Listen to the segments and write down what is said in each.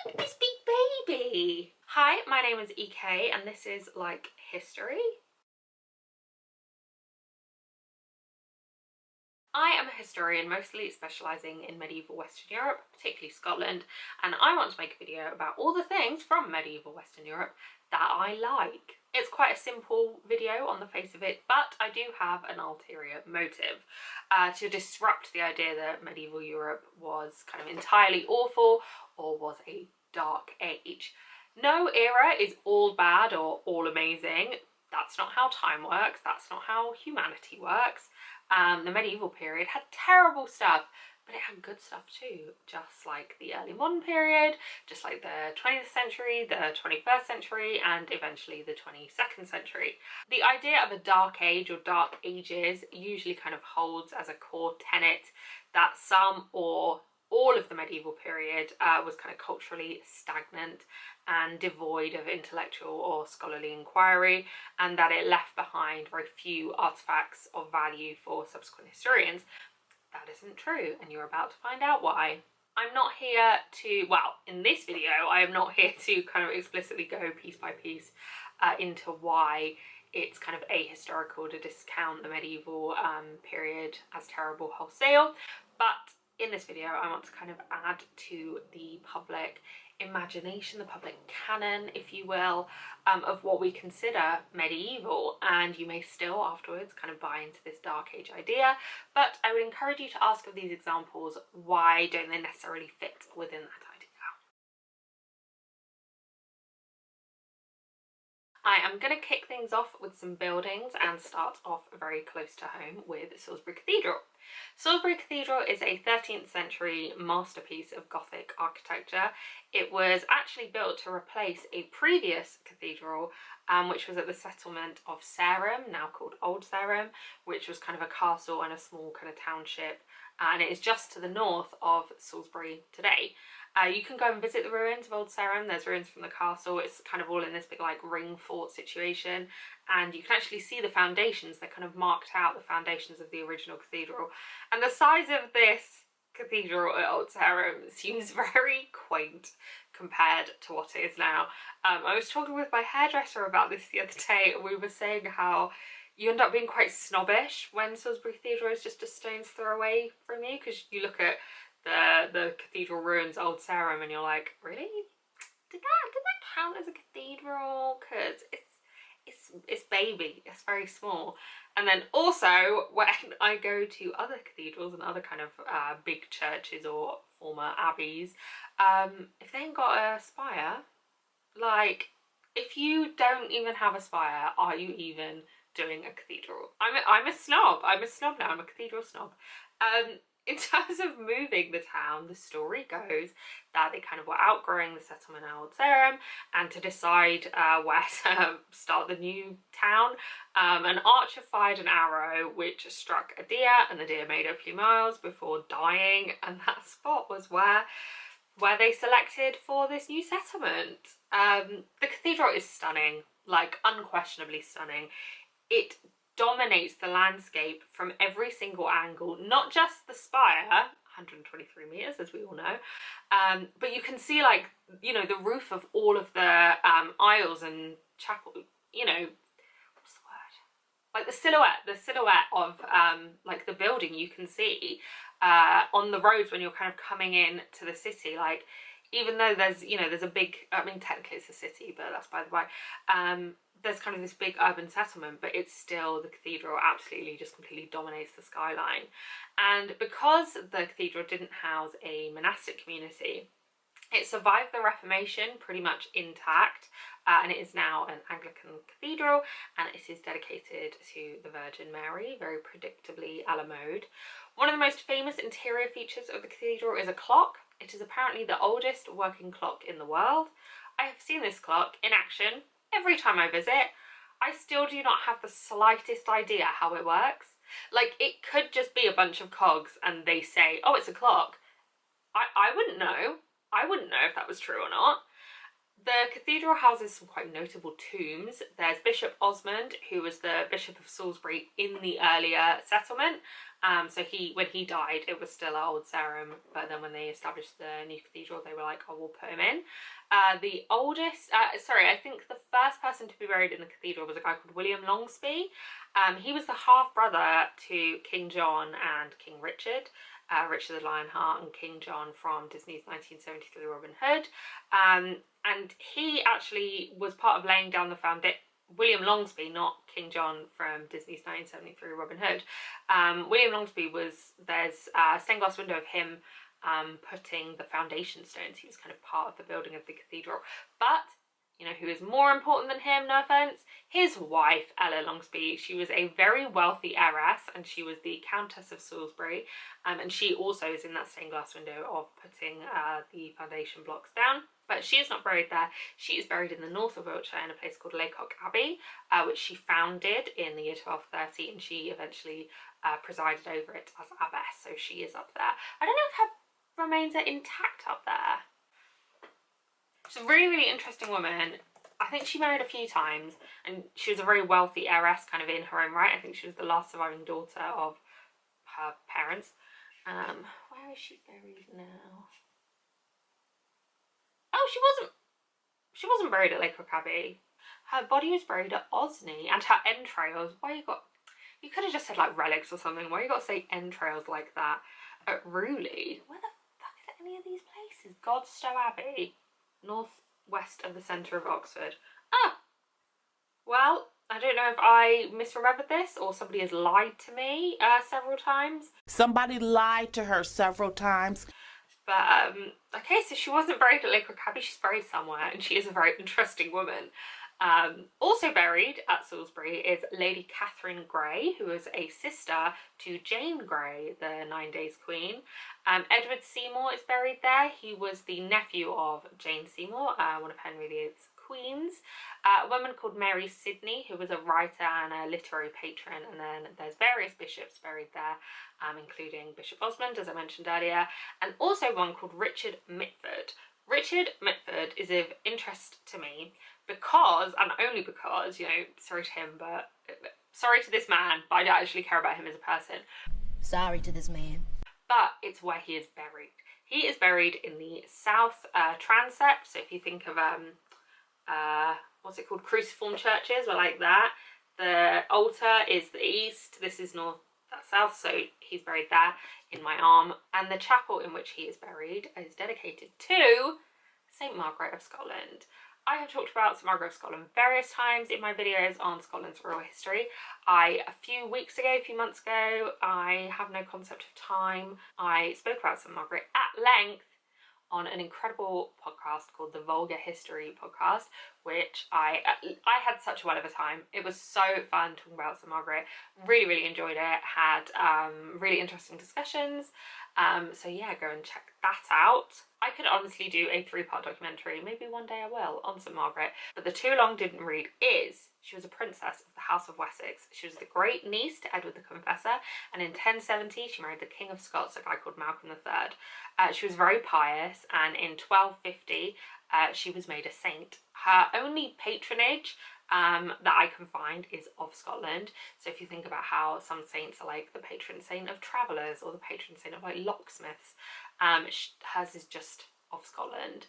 Look at this big baby. Hi, my name is EK and this is Like History. I am a historian mostly specialising in medieval Western Europe, particularly Scotland, and I want to make a video about all the things from medieval Western Europe that I like. It's quite a simple video on the face of it, but I do have an ulterior motive to disrupt the idea that medieval Europe was kind of entirely awful or was a dark age. No era is all bad or all amazing. That's not how time works, that's not how humanity works. The medieval period had terrible stuff, but it had good stuff too, just like the early modern period, just like the 20th century, the 21st century, and eventually the 22nd century. The idea of a dark age or dark ages usually kind of holds as a core tenet that some or all of the medieval period was kind of culturally stagnant and devoid of intellectual or scholarly inquiry, and that it left behind very few artifacts of value for subsequent historians. That isn't true, and you're about to find out why. I'm not here to, well, in this video, I am not here to kind of explicitly go piece by piece into why it's kind of ahistorical to discount the medieval period as terrible wholesale, but in this video I want to kind of add to the public imagination, the public canon, if you will, of what we consider medieval, and you may still afterwards kind of buy into this dark age idea, but I would encourage you to ask of these examples, why don't they necessarily fit within that idea? I am going to kick things off with some buildings and start off very close to home with Salisbury Cathedral. Salisbury Cathedral is a 13th century masterpiece of Gothic architecture. It was actually built to replace a previous cathedral, which was at the settlement of Sarum, now called Old Sarum, which was kind of a castle and a small kind of township, and it is just to the north of Salisbury today. You can go and visit the ruins of Old Sarum. There's ruins from the castle. It's kind of all in this big like ring fort situation, and you can actually see the foundations. They're kind of marked out, the foundations of the original cathedral, and the size of this cathedral at Old Sarum seems very quaint compared to what it is now. I was talking with my hairdresser about this the other day, and we were saying how you end up being quite snobbish when Salisbury Cathedral is just a stone's throw away from you, because you look at the cathedral ruins Old Sarum and you're like, really? Did that count as a cathedral? Because it's baby, it's very small. And then also when I go to other cathedrals and other kind of big churches or former abbeys, if they ain't got a spire, like, if you don't even have a spire, are you even doing a cathedral? I'm a snob. I'm a snob now. I'm a cathedral snob. In terms of moving the town, the story goes that they kind of were outgrowing the settlement at Old Sarum, and to decide where to start the new town, an archer fired an arrow which struck a deer, and the deer made it a few miles before dying, and that spot was where they selected for this new settlement. The cathedral is stunning, like unquestionably stunning. It dominates the landscape from every single angle, not just the spire, 123 meters as we all know, but you can see, like, you know, the roof of all of the aisles and chapel, you know, what's the word, like the silhouette of like the building you can see on the roads when you're kind of coming in to the city. Like, even though there's, you know, there's a big, I mean technically it's a city, but that's by the way, there's kind of this big urban settlement, but it's still, the cathedral absolutely just completely dominates the skyline. And because the cathedral didn't house a monastic community, it survived the Reformation pretty much intact, and it is now an Anglican cathedral, and it is dedicated to the Virgin Mary, very predictably a la mode. One of the most famous interior features of the cathedral is a clock. It is apparently the oldest working clock in the world. I have seen this clock in action every time I visit. I still do not have the slightest idea how it works. Like, it could just be a bunch of cogs and they say, oh, it's a clock. I wouldn't know. I wouldn't know if that was true or not. The cathedral houses some quite notable tombs. There's Bishop Osmond, who was the Bishop of Salisbury in the earlier settlement. So when he died, it was still Old Sarum, but then when they established the new cathedral, they were like, oh, we'll put him in. The oldest, I think the first person to be buried in the cathedral was a guy called William Longsby. He was the half-brother to King John and King Richard. Richard the Lionheart and King John from Disney's 1973 Robin Hood. And he actually was part of laying down the foundation. William Longsby, not King John from Disney's 1973 Robin Hood. William Longsby there's a stained glass window of him putting the foundation stones. He was kind of part of the building of the cathedral. But you know who is more important than him, no offence? His wife, Ella Longsby. She was a very wealthy heiress, and she was the Countess of Salisbury, and she also is in that stained glass window of putting the foundation blocks down. But she is not buried there. She is buried in the north of Wiltshire in a place called Laycock Abbey, which she founded in the year 1230, and she eventually presided over it as abbess, so she is up there. I don't know if her remains are intact up there. She's a really, really interesting woman. I think she married a few times, and she was a very wealthy heiress kind of in her own right. I think she was the last surviving daughter of her parents. Where is she buried now? Oh, she wasn't buried at Laycock Abbey. Her body was buried at Osney, and her entrails, you could have just said like relics or something. Why you got to say entrails like that? At Rewley? Where the fuck are any of these places? Godstow Abbey, northwest of the centre of Oxford. Ah, well, I don't know if I misremembered this or somebody has lied to me several times. Somebody lied to her several times. But, okay, so she wasn't buried at Laycock Abbey, she's buried somewhere, and she is a very interesting woman. Also buried at Salisbury is Lady Catherine Grey, who was a sister to Jane Grey, the 9 Days Queen. Edward Seymour is buried there. He was the nephew of Jane Seymour, one of Henry VIII's queens. A woman called Mary Sidney, who was a writer and a literary patron, and then there's various bishops buried there, including Bishop Osmond, as I mentioned earlier, and also one called Richard Mitford. Richard Mitford is of interest to me because, and only because, you know, sorry to him, but sorry to this man, but I don't actually care about him as a person. Sorry to this man. But it's where he is buried. He is buried in the south transept, so if you think of what's it called, cruciform churches or like that, the altar is the east, this is north, that's south, so he's buried there in my arm, and the chapel in which he is buried is dedicated to St Margaret of Scotland. I have talked about St Margaret of Scotland various times in my videos on Scotland's royal history. A few months ago, I have no concept of time, I spoke about St Margaret at length on an incredible podcast called the Vulgar History Podcast, which I had such a well of a time. It was so fun talking about St Margaret. Really, really enjoyed it. Had really interesting discussions. So yeah, go and check that out. I could honestly do a 3-part documentary, maybe one day I will, on St Margaret, but the too long didn't read is she was a princess of the House of Wessex. She was the great niece to Edward the Confessor, and in 1070 she married the King of Scots, a guy called Malcolm III. She was very pious, and in 1250 she was made a saint. Her only patronage that I can find is of Scotland. So if you think about how some saints are like the patron saint of travellers or the patron saint of like locksmiths, hers is just of Scotland.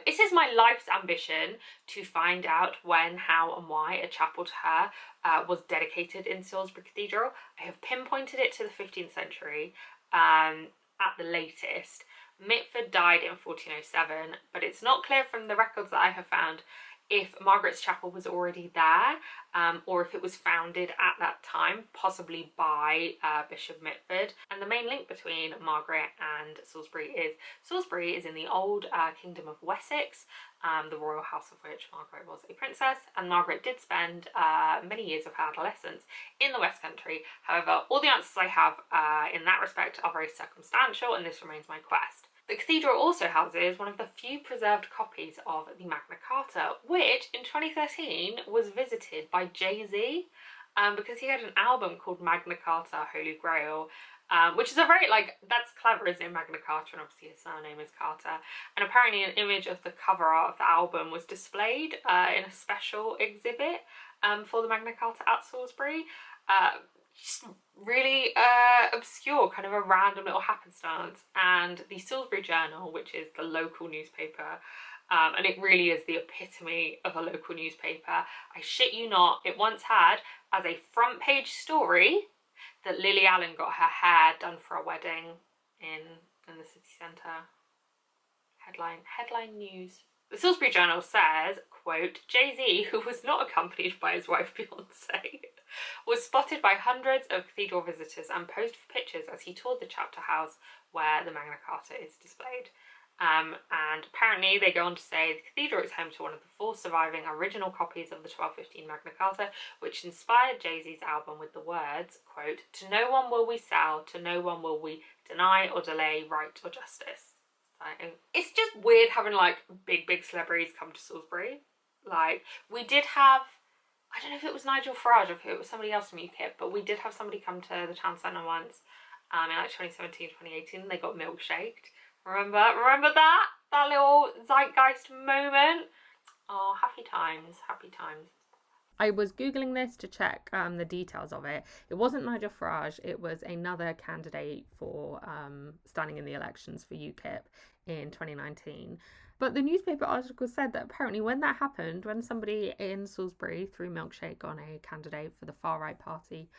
It is my life's ambition to find out when, how and why a chapel to her was dedicated in Salisbury Cathedral. I have pinpointed it to the 15th century at the latest. Mitford died in 1407, but it's not clear from the records that I have found if Margaret's Chapel was already there, or if it was founded at that time, possibly by Bishop Mitford. And the main link between Margaret and Salisbury is in the old Kingdom of Wessex, the royal house of which Margaret was a princess, and Margaret did spend many years of her adolescence in the West Country. However, all the answers I have in that respect are very circumstantial, and this remains my quest. The cathedral also houses one of the few preserved copies of the Magna Carta, which in 2013 was visited by Jay-Z because he had an album called Magna Carta Holy Grail, which is a very, like, that's clever, isn't it? Magna Carta, and obviously his surname is Carter. And apparently an image of the cover art of the album was displayed in a special exhibit for the Magna Carta at Salisbury. Just really obscure, kind of a random little happenstance. And the Salisbury Journal, which is the local newspaper, and it really is the epitome of a local newspaper. I shit you not, it once had as a front page story that Lily Allen got her hair done for a wedding in the city centre. Headline news. The Salisbury Journal says, quote, Jay-Z, who was not accompanied by his wife Beyonce, was spotted by hundreds of cathedral visitors and posed for pictures as he toured the chapter house where the Magna Carta is displayed. And apparently they go on to say the cathedral is home to one of the 4 surviving original copies of the 1215 Magna Carta, which inspired Jay-Z's album with the words, quote, to no one will we sell, to no one will we deny or delay right or justice. So, it's just weird having like big celebrities come to Salisbury. Like, we did have, I don't know if it was Nigel Farage or if it was somebody else from UKIP, but we did have somebody come to the town centre once in like 2017, 2018. They got milkshaked. Remember that little zeitgeist moment? Oh, happy times. I was Googling this to check the details of it. It wasn't Nigel Farage, it was another candidate for standing in the elections for UKIP in 2019. But the newspaper article said that apparently when that happened, when somebody in Salisbury threw milkshake on a candidate for the far-right party,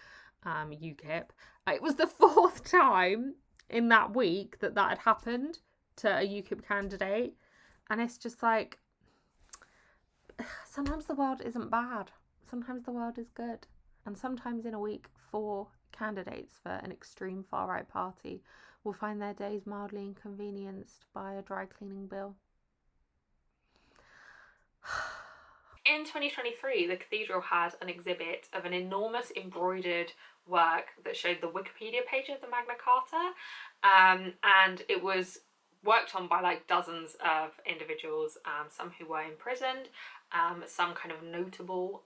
UKIP, it was the 4th time in that week that had happened to a UKIP candidate. And it's just like, sometimes the world isn't bad. Sometimes the world is good. And sometimes in a week, 4 candidates for an extreme far-right party will find their days mildly inconvenienced by a dry cleaning bill. In 2023, the cathedral had an exhibit of an enormous embroidered work that showed the Wikipedia page of the Magna Carta, and it was worked on by like dozens of individuals, some who were imprisoned, some kind of notable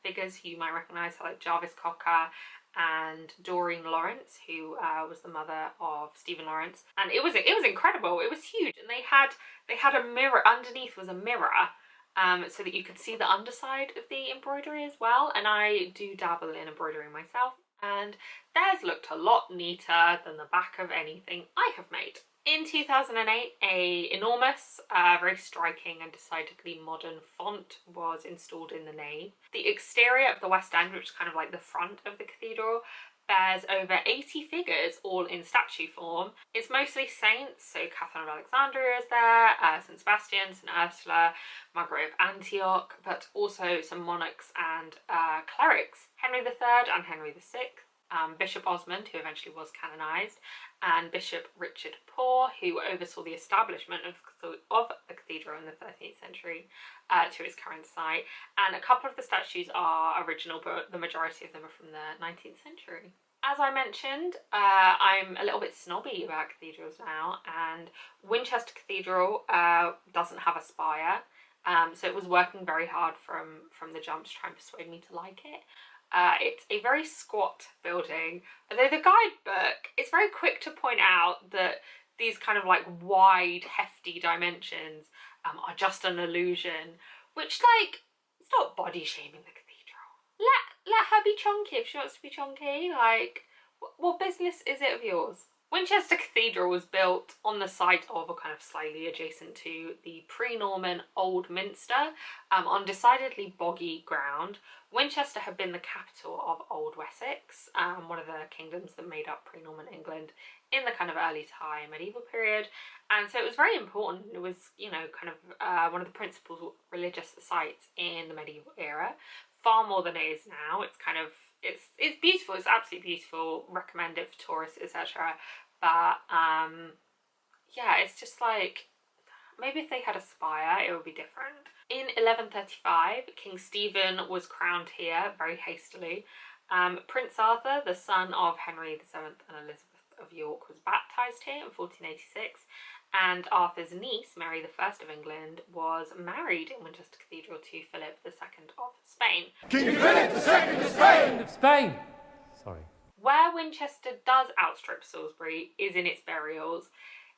figures who you might recognise, like Jarvis Cocker and Doreen Lawrence, who was the mother of Stephen Lawrence. And it was incredible. It was huge, and they had a mirror underneath, was a mirror, so that you could see the underside of the embroidery as well. And I do dabble in embroidery myself, and theirs looked a lot neater than the back of anything I have made. In 2008, a enormous, very striking and decidedly modern font was installed in the nave. The exterior of the West End, which is kind of like the front of the cathedral, bears over 80 figures, all in statue form. It's mostly saints, so Catherine of Alexandria is there, St Sebastian, St Ursula, Margaret of Antioch, but also some monarchs and clerics, Henry III and Henry VI. Bishop Osmond, who eventually was canonised, and Bishop Richard Poore, who oversaw the establishment of the cathedral in the 13th century to its current site. And a couple of the statues are original, but the majority of them are from the 19th century. As I mentioned, I'm a little bit snobby about cathedrals now, and Winchester Cathedral doesn't have a spire, so it was working very hard from the jump to try and persuade me to like it. It's a very squat building, although the guidebook is very quick to point out that these kind of like wide, hefty dimensions are just an illusion, which, like, it's not body shaming the cathedral. Let her be chunky if she wants to be chunky. Like, what business is it of yours? Winchester Cathedral was built on the site of, or kind of slightly adjacent to, the pre-Norman Old Minster, on decidedly boggy ground. Winchester had been the capital of Old Wessex, one of the kingdoms that made up pre-Norman England in the kind of early to medieval period, and so it was very important. It was, you know, kind of one of the principal religious sites in the medieval era, far more than it is now. It's kind of, it's beautiful, it's absolutely beautiful, recommend it for tourists, etc. But yeah, it's just like, maybe if they had a spire it would be different. In 1135, King Stephen was crowned here very hastily. Prince Arthur, the son of Henry VII and Elizabeth of York, was baptised here in 1486, and Arthur's niece, Mary I of England, was married in Winchester Cathedral to Philip II of Spain. King Philip II of Spain! Of Spain! Sorry. Where Winchester does outstrip Salisbury is in its burials.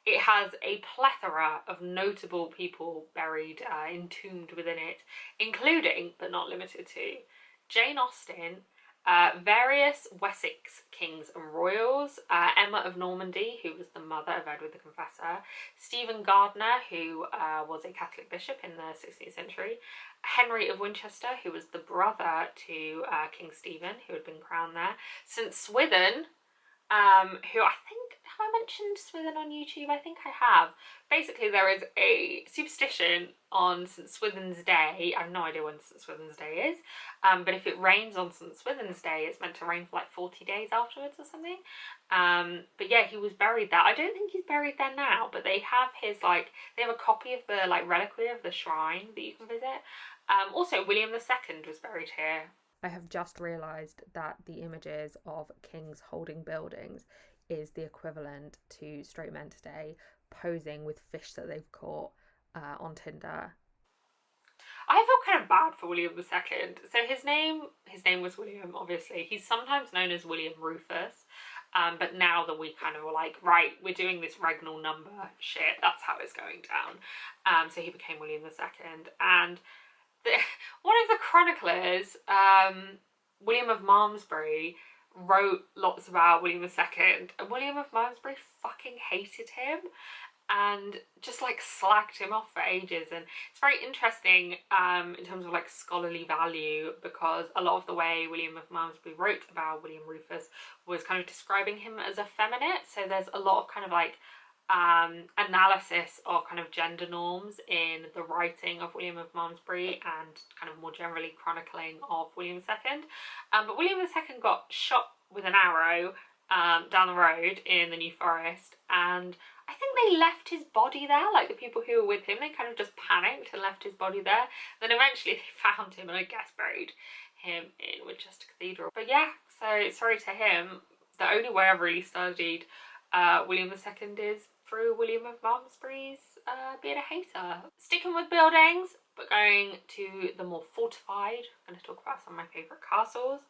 It has a plethora of notable people buried, entombed within it, including, but not limited to, Jane Austen, various Wessex kings and royals, Emma of Normandy, who was the mother of Edward the Confessor, Stephen Gardiner, who was a Catholic bishop in the 16th century, Henry of Winchester, who was the brother to King Stephen, who had been crowned there, St Swithin, who I think, have I mentioned Swithin on YouTube? I think I have. Basically, there is a superstition on St Swithin's Day. I have no idea when St Swithin's Day is, but if it rains on St Swithin's Day, it's meant to rain for like 40 days afterwards or something. But yeah, he was buried there. I don't think he's buried there now, but they have his, like, they have a copy of the, like, reliquary of the shrine that you can visit. Also, William II was buried here. I have just realised that the images of kings holding buildings is the equivalent to straight men today posing with fish that they've caught on Tinder. I feel kind of bad for William II. So his name was William, obviously. He's sometimes known as William Rufus. But now that we kind of were like, right, we're doing this regnal number shit, that's how it's going down. So he became William II. And one of the chroniclers, William of Malmesbury, wrote lots about William II, and William of Malmesbury fucking hated him and just like slagged him off for ages. And it's very interesting in terms of like scholarly value, because a lot of the way William of Malmesbury wrote about William Rufus was kind of describing him as effeminate. So there's a lot of kind of like analysis of kind of gender norms in the writing of William of Malmesbury and kind of more generally chronicling of William II. But William II got shot with an arrow down the road in the New Forest, and I think they left his body there, like the people who were with him, they kind of just panicked and left his body there. Then eventually they found him and I guess buried him in Winchester Cathedral. But yeah, so sorry to him. The only way I've really studied William II is through William of Malmesbury's being a hater. Sticking with buildings, but going to the more fortified, I'm going to talk about some of my favourite castles.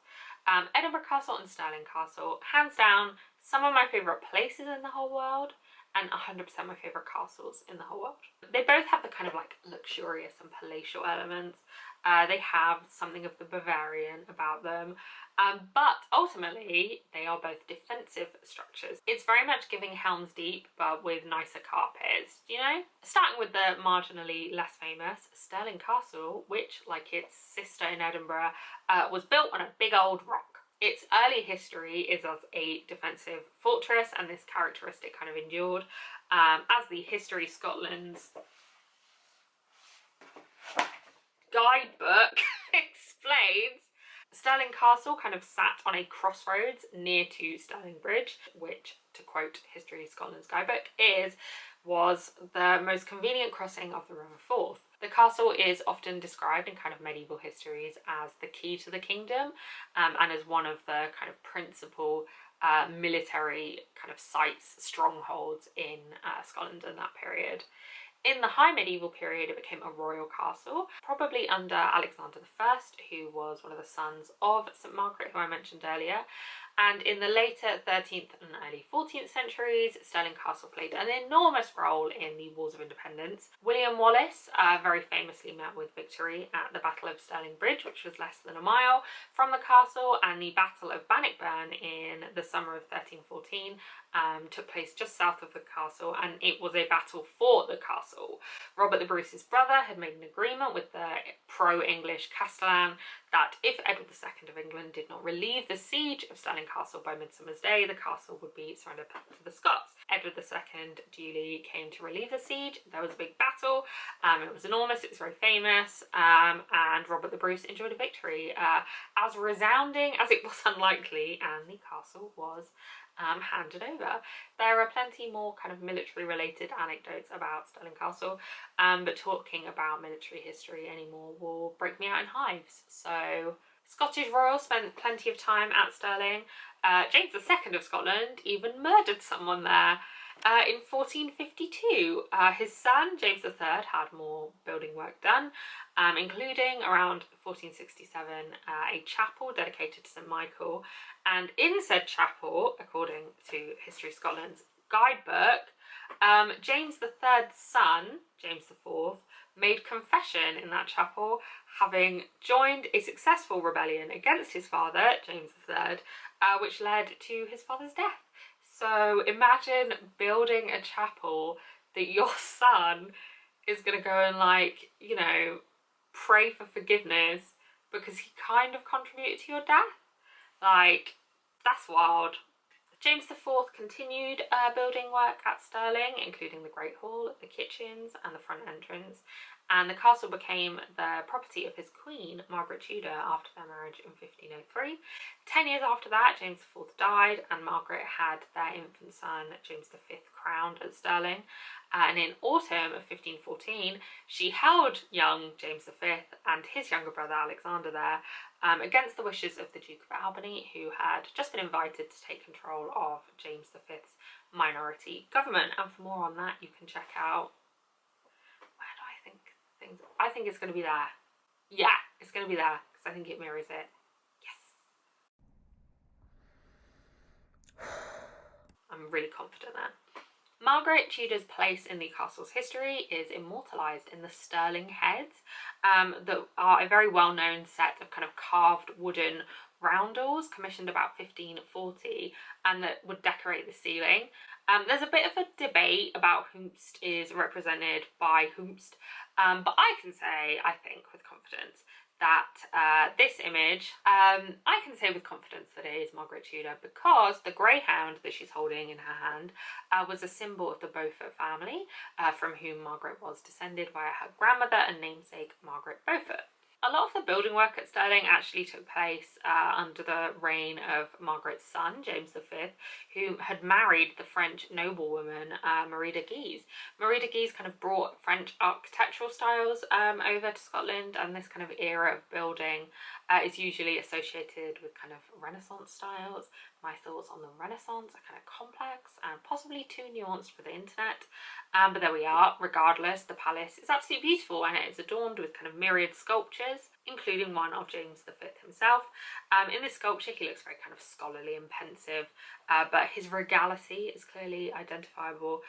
Edinburgh Castle and Stirling Castle, hands down, some of my favourite places in the whole world, and 100% my favourite castles in the whole world. They both have the kind of like luxurious and palatial elements. They have something of the Bavarian about them, but ultimately they are both defensive structures. It's very much giving Helm's Deep, but with nicer carpets, you know? Starting with the marginally less famous Stirling Castle, which, like its sister in Edinburgh, was built on a big old rock. Its early history is as a defensive fortress, and this characteristic kind of endured. As the History Scotland's guidebook explains, Stirling Castle kind of sat on a crossroads near to Stirling Bridge, which, to quote History Scotland's guidebook, was the most convenient crossing of the River Forth. The castle is often described in kind of medieval histories as the key to the kingdom, and as one of the kind of principal military kind of sites, strongholds in Scotland in that period. In the high medieval period, it became a royal castle, probably under Alexander I, who was one of the sons of St Margaret, who I mentioned earlier. And in the later 13th and early 14th centuries, Stirling Castle played an enormous role in the Wars of Independence. William Wallace very famously met with victory at the Battle of Stirling Bridge, which was less than a mile from the castle, and the Battle of Bannockburn in the summer of 1314 took place just south of the castle, and it was a battle for the castle. Robert the Bruce's brother had made an agreement with the pro-English Castellan that if Edward II of England did not relieve the siege of Stirling Castle by Midsummer's Day, the castle would be surrendered to the Scots. Edward II duly came to relieve the siege. There was a big battle. It was enormous, it was very famous, and Robert the Bruce enjoyed a victory, as resounding as it was unlikely, and the castle was handed over. There are plenty more kind of military related anecdotes about Stirling Castle, but talking about military history anymore will break me out in hives. So Scottish royals spent plenty of time at Stirling. James II of Scotland even murdered someone there. In 1452, his son James III had more building work done, including around 1467 a chapel dedicated to St Michael, and in said chapel, according to History Scotland's guidebook, James III's son, James IV, made confession in that chapel, having joined a successful rebellion against his father, James III, which led to his father's death. So imagine building a chapel that your son is going to go and, like, you know, pray for forgiveness because he kind of contributed to your death. Like, that's wild. James IV continued building work at Stirling, including the Great Hall, the kitchens and the front entrance, and the castle became the property of his queen, Margaret Tudor, after their marriage in 1503. 10 years after that, James IV died, and Margaret had their infant son, James V, crowned at Stirling. And in autumn of 1514, she held young James V and his younger brother Alexander there, against the wishes of the Duke of Albany, who had just been invited to take control of James V's minority government. And for more on that, you can check out, where do I think things, I think it's going to be there. Yeah, it's going to be there because I think it mirrors it. Yes. I'm really confident there. Margaret Tudor's place in the castle's history is immortalised in the Stirling heads, that are a very well-known set of kind of carved wooden roundels commissioned about 1540, and that would decorate the ceiling. There's a bit of a debate about whomst is represented by whomst, but I can say, I think with confidence, that this image, I can say with confidence that it is Margaret Tudor, because the greyhound that she's holding in her hand was a symbol of the Beaufort family, from whom Margaret was descended via her grandmother and namesake Margaret Beaufort. A lot of the building work at Stirling actually took place under the reign of Margaret's son, James V, who had married the French noblewoman Marie de Guise. Marie de Guise kind of brought French architectural styles over to Scotland, and this kind of era of building is usually associated with kind of Renaissance styles. My thoughts on the Renaissance are kind of complex and possibly too nuanced for the internet, but there we are. Regardless, the palace is absolutely beautiful, and it is adorned with kind of myriad sculptures, including one of James V himself. In this sculpture, he looks very kind of scholarly and pensive, but his regality is clearly identifiable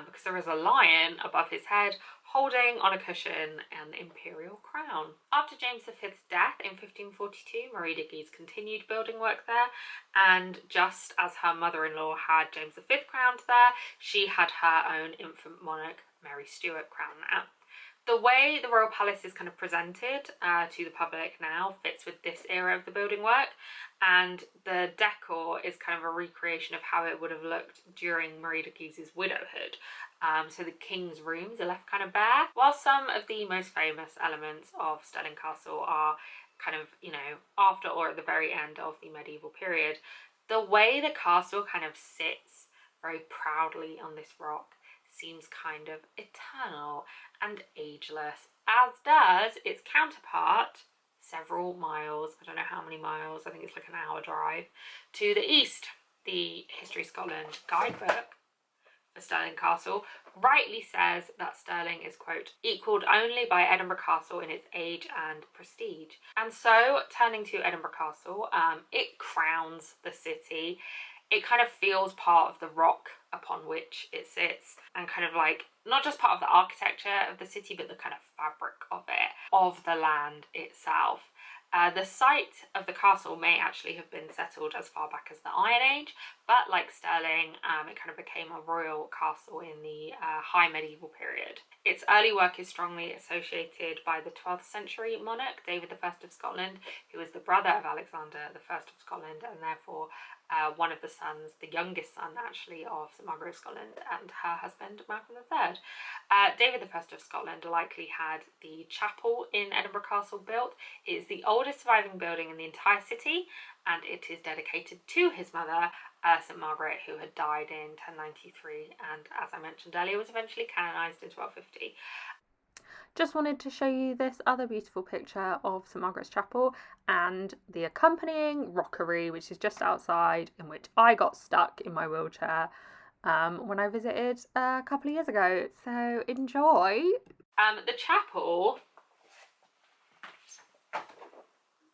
because there is a lion above his head holding on a cushion an imperial crown. After James V's death in 1542, Marie de Guise continued building work there, and just as her mother-in-law had James V crowned there, she had her own infant monarch, Mary Stuart, crowned there. The way the royal palace is kind of presented to the public now fits with this era of the building work, and the decor is kind of a recreation of how it would have looked during Marie de Guise's widowhood. So the king's rooms are left kind of bare, while some of the most famous elements of Stirling Castle are kind of, you know, after or at the very end of the medieval period. The way the castle kind of sits very proudly on this rock seems kind of eternal and ageless, as does its counterpart several miles, I don't know how many miles, I think it's like an hour drive, to the east. The History Scotland guidebook for Stirling Castle rightly says that Stirling is, quote, equalled only by Edinburgh Castle in its age and prestige. And so, turning to Edinburgh Castle, it crowns the city. It kind of feels part of the rock upon which it sits, and kind of like not just part of the architecture of the city, but the kind of fabric of it, of the land itself. The site of the castle may actually have been settled as far back as the Iron Age, but like Stirling, it kind of became a royal castle in the high medieval period. Its early work is strongly associated by the 12th century monarch, David I of Scotland, who was the brother of Alexander I of Scotland, and therefore one of the sons, the youngest son actually, of St Margaret of Scotland and her husband Malcolm III. David I of Scotland likely had the chapel in Edinburgh Castle built. It is the oldest surviving building in the entire city, and it is dedicated to his mother, St Margaret, who had died in 1093 and, as I mentioned earlier, was eventually canonised in 1250. Just wanted to show you this other beautiful picture of St Margaret's Chapel and the accompanying rockery, which is just outside, in which I got stuck in my wheelchair when I visited a couple of years ago. So enjoy. The chapel,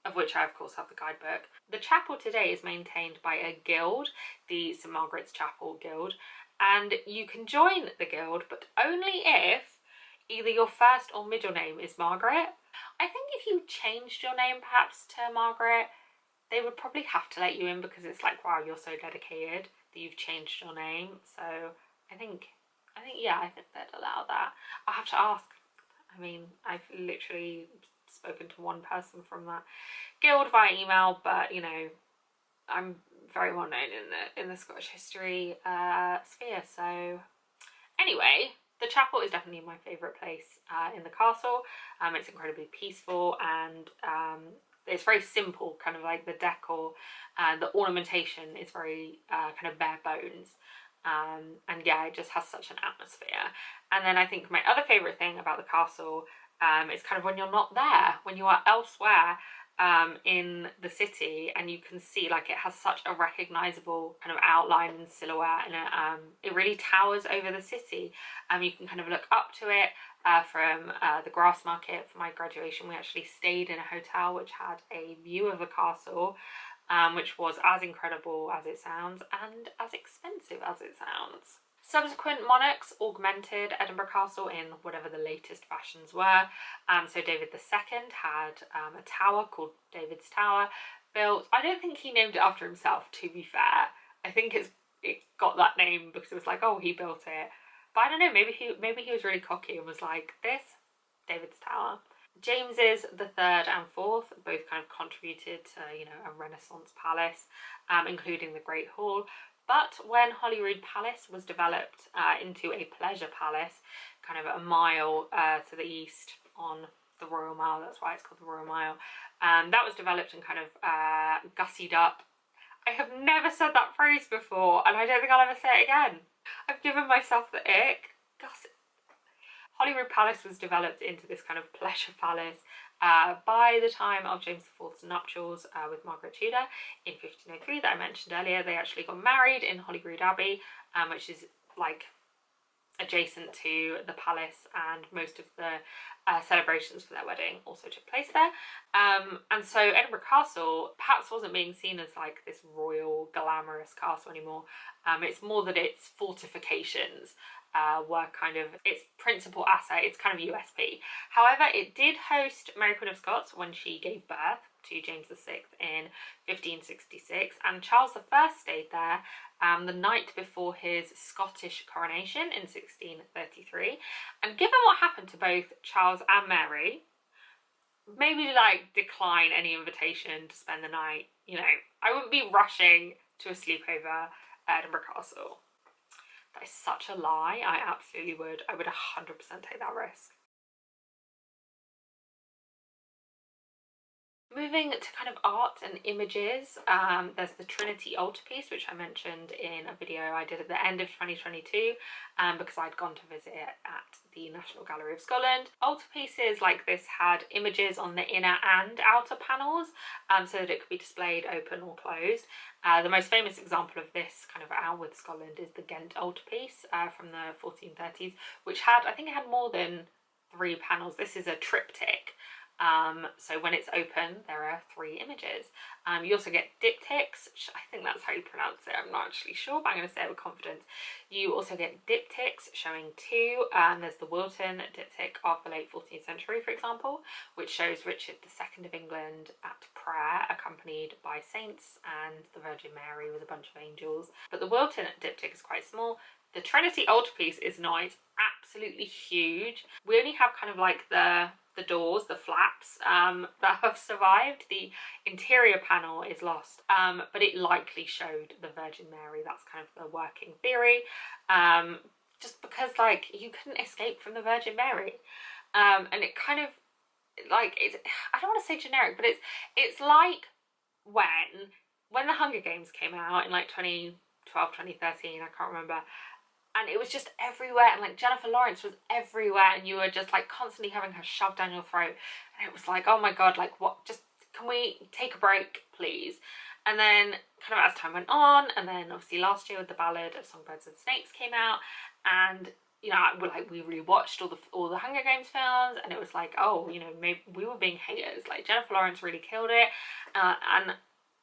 of which I of course have the guidebook. The chapel today is maintained by a guild, the St Margaret's Chapel Guild, and you can join the guild, but only if either your first or middle name is Margaret. I think if you changed your name perhaps to Margaret, they would probably have to let you in, because it's like, wow, you're so dedicated that you've changed your name. So I think yeah, I think they'd allow that. I'll have to ask. I mean, I've literally spoken to one person from that guild via email, but you know, I'm very well known in the Scottish history sphere. So anyway, the chapel is definitely my favourite place in the castle. It's incredibly peaceful, and it's very simple, kind of like the decor. The ornamentation is very kind of bare bones. And yeah, it just has such an atmosphere. And then I think my other favourite thing about the castle is kind of when you're not there, when you are elsewhere in the city, and you can see like it has such a recognisable kind of outline and silhouette, and it really towers over the city. You can kind of look up to it from the grass market. For my graduation, we actually stayed in a hotel which had a view of the castle, which was as incredible as it sounds and as expensive as it sounds. Subsequent monarchs augmented Edinburgh Castle in whatever the latest fashions were. So David II had a tower called David's Tower built. I don't think he named it after himself, to be fair. I think it got that name because it was like, oh, he built it. But I don't know, maybe he was really cocky and was like, this, David's Tower. James's the third and fourth both kind of contributed to, you know, a Renaissance palace, including the Great Hall. But when Holyrood Palace was developed into a pleasure palace, kind of a mile to the east on the Royal Mile, that's why it's called the Royal Mile, that was developed and kind of gussied up. I have never said that phrase before, and I don't think I'll ever say it again. I've given myself the ick. Holyrood Palace was developed into this kind of pleasure palace by the time of James IV's nuptials with Margaret Tudor in 1503 that I mentioned earlier. They actually got married in Holyrood Abbey, which is like adjacent to the palace, and most of the celebrations for their wedding also took place there. And so Edinburgh Castle perhaps wasn't being seen as like this royal glamorous castle anymore. It's more that its fortifications were kind of its principal asset, its kind of USP. However, it did host Mary Queen of Scots when she gave birth to James VI in 1566, and Charles I stayed there the night before his Scottish coronation in 1633. And given what happened to both Charles and Mary, maybe like decline any invitation to spend the night. You know, I wouldn't be rushing to a sleepover at Edinburgh Castle. That is such a lie. I absolutely would. I would 100% take that risk. Moving to kind of art and images, there's the Trinity altarpiece, which I mentioned in a video I did at the end of 2022 because I'd gone to visit it at the National Gallery of Scotland. Altarpieces like this had images on the inner and outer panels so that it could be displayed open or closed. The most famous example of this kind of out with Scotland is the Ghent altarpiece from the 1430s, which had, I think it had more than 3 panels. This is a triptych. So when it's open, there are 3 images. You also get diptychs, which I think that's how you pronounce it. I'm not actually sure, but I'm going to say it with confidence. You also get diptychs showing 2. There's the Wilton diptych of the late 14th century, for example, which shows Richard II of England at prayer, accompanied by saints and the Virgin Mary with a bunch of angels. But the Wilton diptych is quite small. The Trinity altarpiece is not. It's absolutely huge. We only have kind of like the doors, the flaps that have survived. The interior panel is lost, but it likely showed the Virgin Mary. That's kind of the working theory, just because like you couldn't escape from the Virgin Mary, and it kind of like it's, I don't want to say generic, but it's like when the Hunger Games came out in like 2012, 2013, I can't remember. And it was just everywhere, and like Jennifer Lawrence was everywhere, and you were just like constantly having her shoved down your throat, and it was like, oh my god, like what, just can we take a break, please? And then kind of as time went on, and then obviously last year with the Ballad of Songbirds and Snakes came out, and you know, we rewatched all the Hunger Games films, and it was like, oh, you know, maybe we were being haters. Like Jennifer Lawrence really killed it, and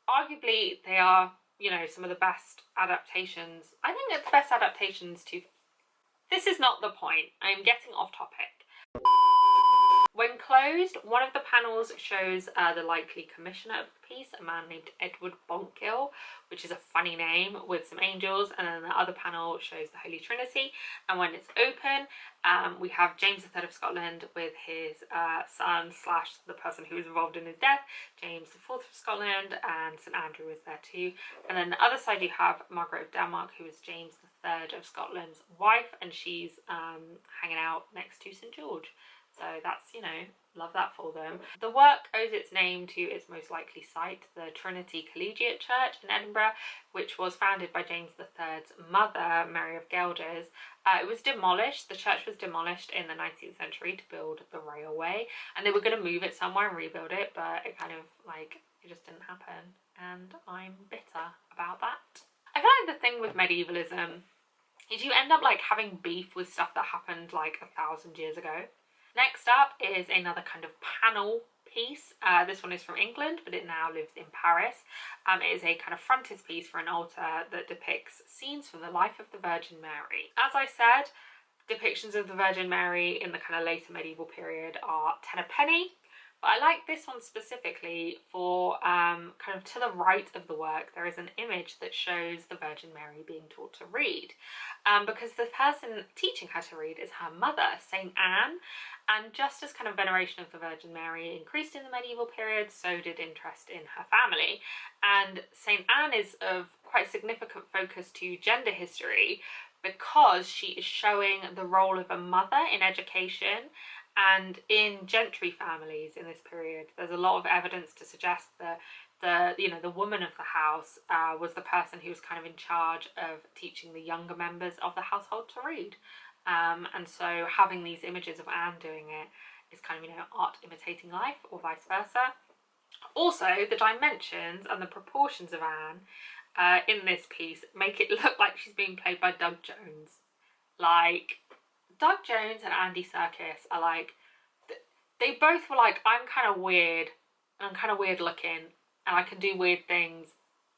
arguably they are, you know, some of the best adaptations. I think it's the best adaptations to. This is not the point. I'm getting off topic. When closed, one of the panels shows the likely commissioner of the piece, a man named Edward Bonkhill, which is a funny name, with some angels, and then the other panel shows the Holy Trinity. And when it's open, we have James III of Scotland with his son / the person who was involved in his death, James IV of Scotland, and St Andrew is there too. And then the other side you have Margaret of Denmark, who is James III of Scotland's wife, and she's hanging out next to St George. So that's, you know, love that for them. The work owes its name to its most likely site, the Trinity Collegiate Church in Edinburgh, which was founded by James III's mother, Mary of Gelders. It was demolished. The church was demolished in the 19th century to build the railway, and they were going to move it somewhere and rebuild it, but it kind of like, it just didn't happen, and I'm bitter about that. I feel like the thing with medievalism is you end up like having beef with stuff that happened like 1,000 years ago. Next up is another kind of panel piece. This one is from England, but it now lives in Paris. It is a kind of frontispiece for an altar that depicts scenes from the life of the Virgin Mary. As I said, depictions of the Virgin Mary in the kind of later medieval period are 10 a penny. But I like this one specifically for kind of to the right of the work, there is an image that shows the Virgin Mary being taught to read. Because the person teaching her to read is her mother, St Anne. And just as kind of veneration of the Virgin Mary increased in the medieval period, so did interest in her family. And St Anne is of quite significant focus to gender history because she is showing the role of a mother in education. And in gentry families in this period, there's a lot of evidence to suggest that the woman of the house was the person who was kind of in charge of teaching the younger members of the household to read. And so having these images of Anne doing it is kind of, you know, art imitating life, or vice versa. Also, the dimensions and the proportions of Anne in this piece make it look like she's being played by Doug Jones. Like, Doug Jones and Andy Serkis are like, they both were like, I'm kind of weird, and I'm kind of weird looking, and I can do weird things.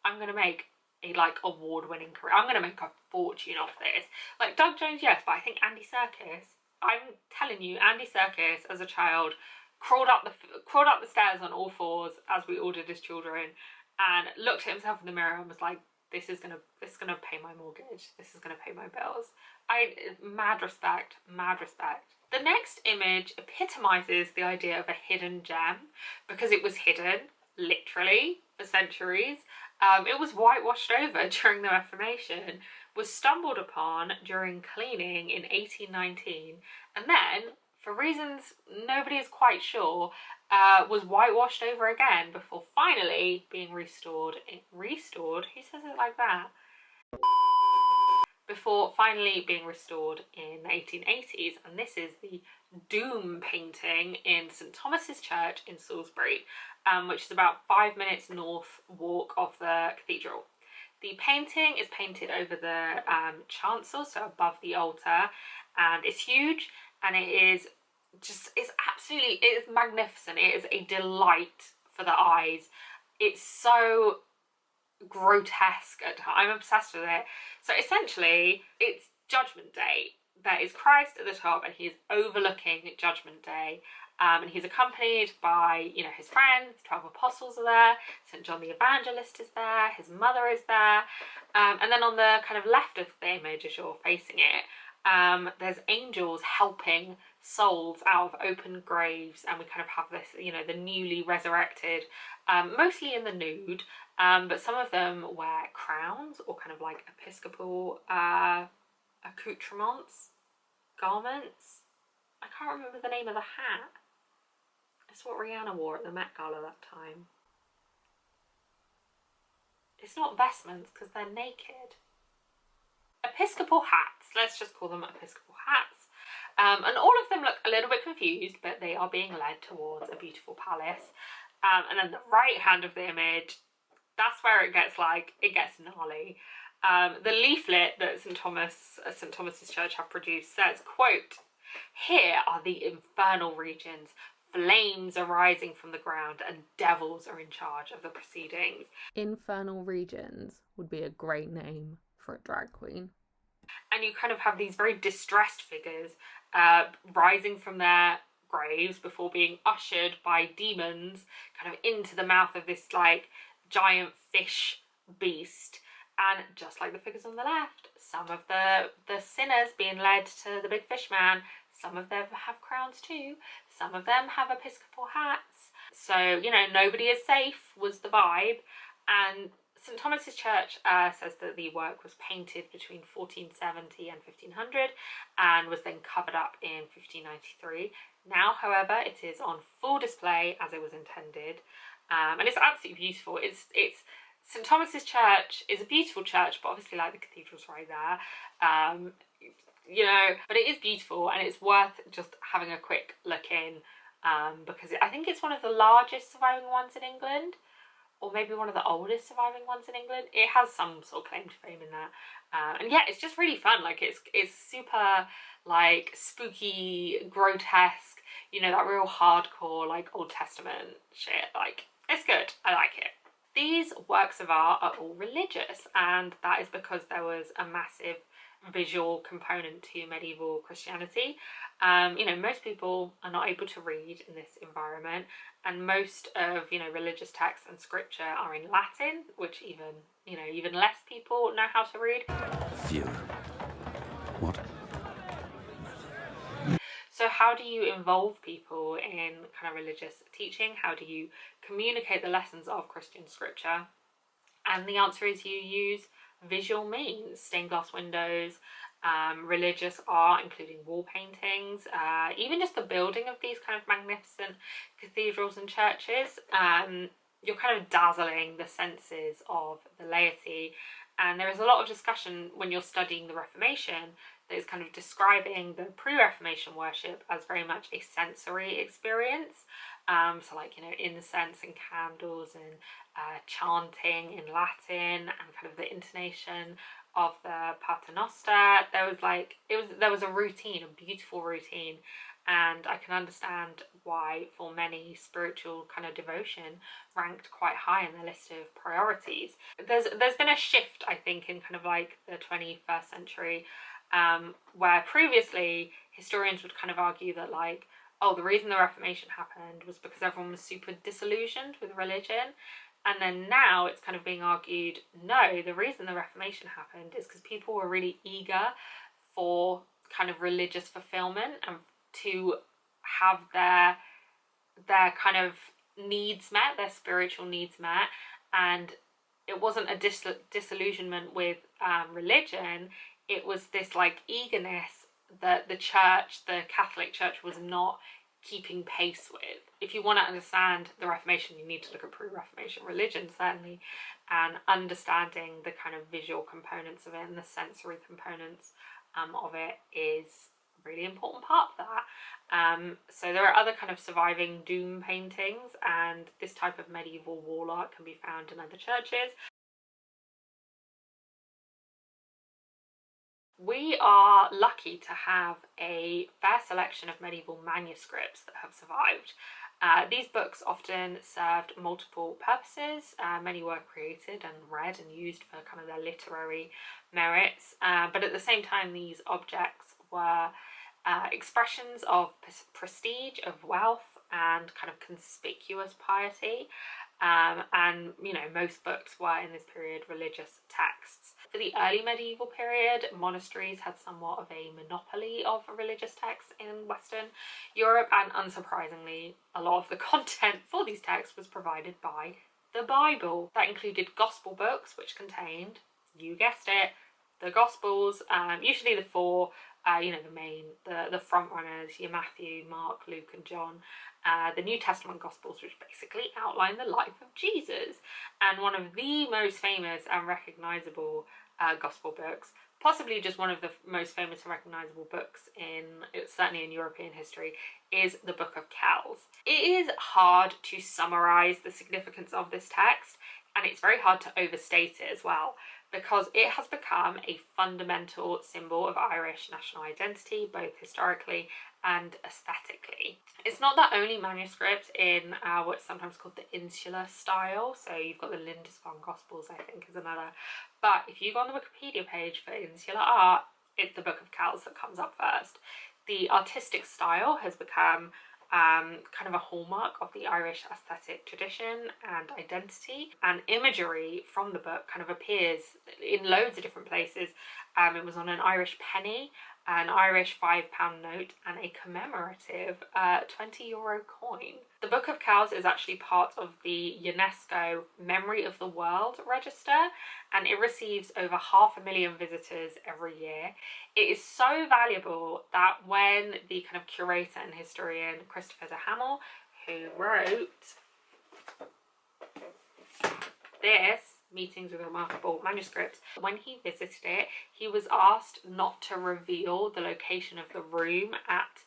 I'm going to make a like award-winning career. I'm going to make a fortune off this. Like Doug Jones, yes, but I think Andy Serkis, I'm telling you, Andy Serkis as a child crawled up the stairs on all fours, as we all did as children, and looked at himself in the mirror and was like, this is gonna pay my mortgage. This is gonna pay my bills. Mad respect, mad respect. The next image epitomizes the idea of a hidden gem because it was hidden, literally, for centuries. It was whitewashed over during the Reformation, was stumbled upon during cleaning in 1819, and then, for reasons nobody is quite sure, was whitewashed over again before finally being restored. Restored? Who says it like that? Before finally being restored in the 1880s, and this is the Doom painting in St Thomas's Church in Salisbury, which is about 5 minutes north walk of the cathedral. The painting is painted over the chancel, so above the altar, and it's huge, and it is magnificent. It is a delight for the eyes. It's so grotesque at times. I'm obsessed with it. So essentially, it's Judgment Day. There is Christ at the top, and he is overlooking Judgment Day. And he's accompanied by, you know, his friends. 12 apostles are there. St John the Evangelist is there. His mother is there. And then on the kind of left of the image, as you're facing it, there's angels helping souls out of open graves, and we kind of have this, you know, the newly resurrected, mostly in the nude, but some of them wear crowns or kind of like episcopal accoutrements, garments. I can't remember the name of the hat. It's what Rihanna wore at the Met Gala that time. It's not vestments because they're naked. Episcopal hats, let's just call them episcopal hats. And all of them look a little bit confused, but they are being led towards a beautiful palace. And then the right hand of the image, that's where it gets gnarly. The leaflet that St Thomas's Church have produced says, quote, "Here are the infernal regions. Flames are rising from the ground and devils are in charge of the proceedings." Infernal regions would be a great name for a drag queen. And you kind of have these very distressed figures rising from their graves before being ushered by demons kind of into the mouth of this like giant fish beast. And just like the figures on the left, some of the sinners being led to the big fish man, some of them have crowns too, some of them have episcopal hats. So, you know, nobody is safe was the vibe. And St Thomas's Church says that the work was painted between 1470 and 1500 and was then covered up in 1593. Now, however, it is on full display as it was intended, and it's absolutely beautiful. It's St Thomas's Church is a beautiful church, but obviously, like, the cathedral's right there, you know, but it is beautiful and it's worth just having a quick look in, because I think it's one of the largest surviving ones in England, or maybe one of the oldest surviving ones in England. It has some sort of claim to fame in that. And yeah, it's just really fun. Like, it's super, like, spooky, grotesque, you know, that real hardcore, like, Old Testament shit. Like, it's good. I like it. These works of art are all religious, and that is because there was a massive visual component to medieval Christianity. You know, most people are not able to read in this environment, and most of, you know, religious texts and scripture are in Latin, which even less people know how to read. Few. What? So how do you involve people in kind of religious teaching? How do you communicate the lessons of Christian scripture? And the answer is you use visual means, stained glass windows, religious art, including wall paintings, even just the building of these kind of magnificent cathedrals and churches. You're kind of dazzling the senses of the laity. And there is a lot of discussion when you're studying the Reformation that is kind of describing the pre-Reformation worship as very much a sensory experience. So like, you know, incense and candles and chanting in Latin and kind of the intonation of the Paternoster. There was a routine, a beautiful routine, and I can understand why for many spiritual kind of devotion ranked quite high in the list of priorities. There's been a shift, I think, in kind of like the 21st century, where previously historians would kind of argue that, like, oh, the reason the Reformation happened was because everyone was super disillusioned with religion. And then now it's kind of being argued, no, the reason the Reformation happened is because people were really eager for kind of religious fulfillment and to have their kind of needs met, their spiritual needs met. And it wasn't a disillusionment with religion. It was this like eagerness that the church, the Catholic Church, was not keeping pace with. If you want to understand the Reformation, you need to look at pre-Reformation religion, certainly, and understanding the kind of visual components of it and the sensory components of it is a really important part of that. So there are other kind of surviving doom paintings, and this type of medieval wall art can be found in other churches. We are lucky to have a fair selection of medieval manuscripts that have survived. These books often served multiple purposes. Many were created and read and used for kind of their literary merits, but at the same time these objects were expressions of prestige, of wealth, and kind of conspicuous piety. And, you know, most books were in this period religious texts. For the early medieval period, monasteries had somewhat of a monopoly of religious texts in Western Europe, and unsurprisingly, a lot of the content for these texts was provided by the Bible. That included gospel books, which contained, you guessed it, the Gospels, usually the four, you know, the front runners, your Matthew, Mark, Luke, and John. The New Testament Gospels, which basically outline the life of Jesus. And one of the most famous and recognisable Gospel books possibly just one of the most famous and recognisable books certainly in European history, is the Book of Kells. It is hard to summarise the significance of this text, and it's very hard to overstate it as well, because it has become a fundamental symbol of Irish national identity, both historically and aesthetically. It's not the only manuscript in what's sometimes called the insular style, so you've got the Lindisfarne Gospels, I think, is another, but if you go on the Wikipedia page for insular art, it's the Book of Kells that comes up first. The artistic style has become kind of a hallmark of the Irish aesthetic tradition and identity, and imagery from the book kind of appears in loads of different places. It was on an Irish penny, an Irish £5 note, and a commemorative €20 coin. The Book of Kells is actually part of the UNESCO Memory of the World Register, and it receives over 500,000 visitors every year. It is so valuable that when the kind of curator and historian Christopher de Hamel, who wrote this, Meetings with Remarkable Manuscripts, when he visited it, he was asked not to reveal the location of the room at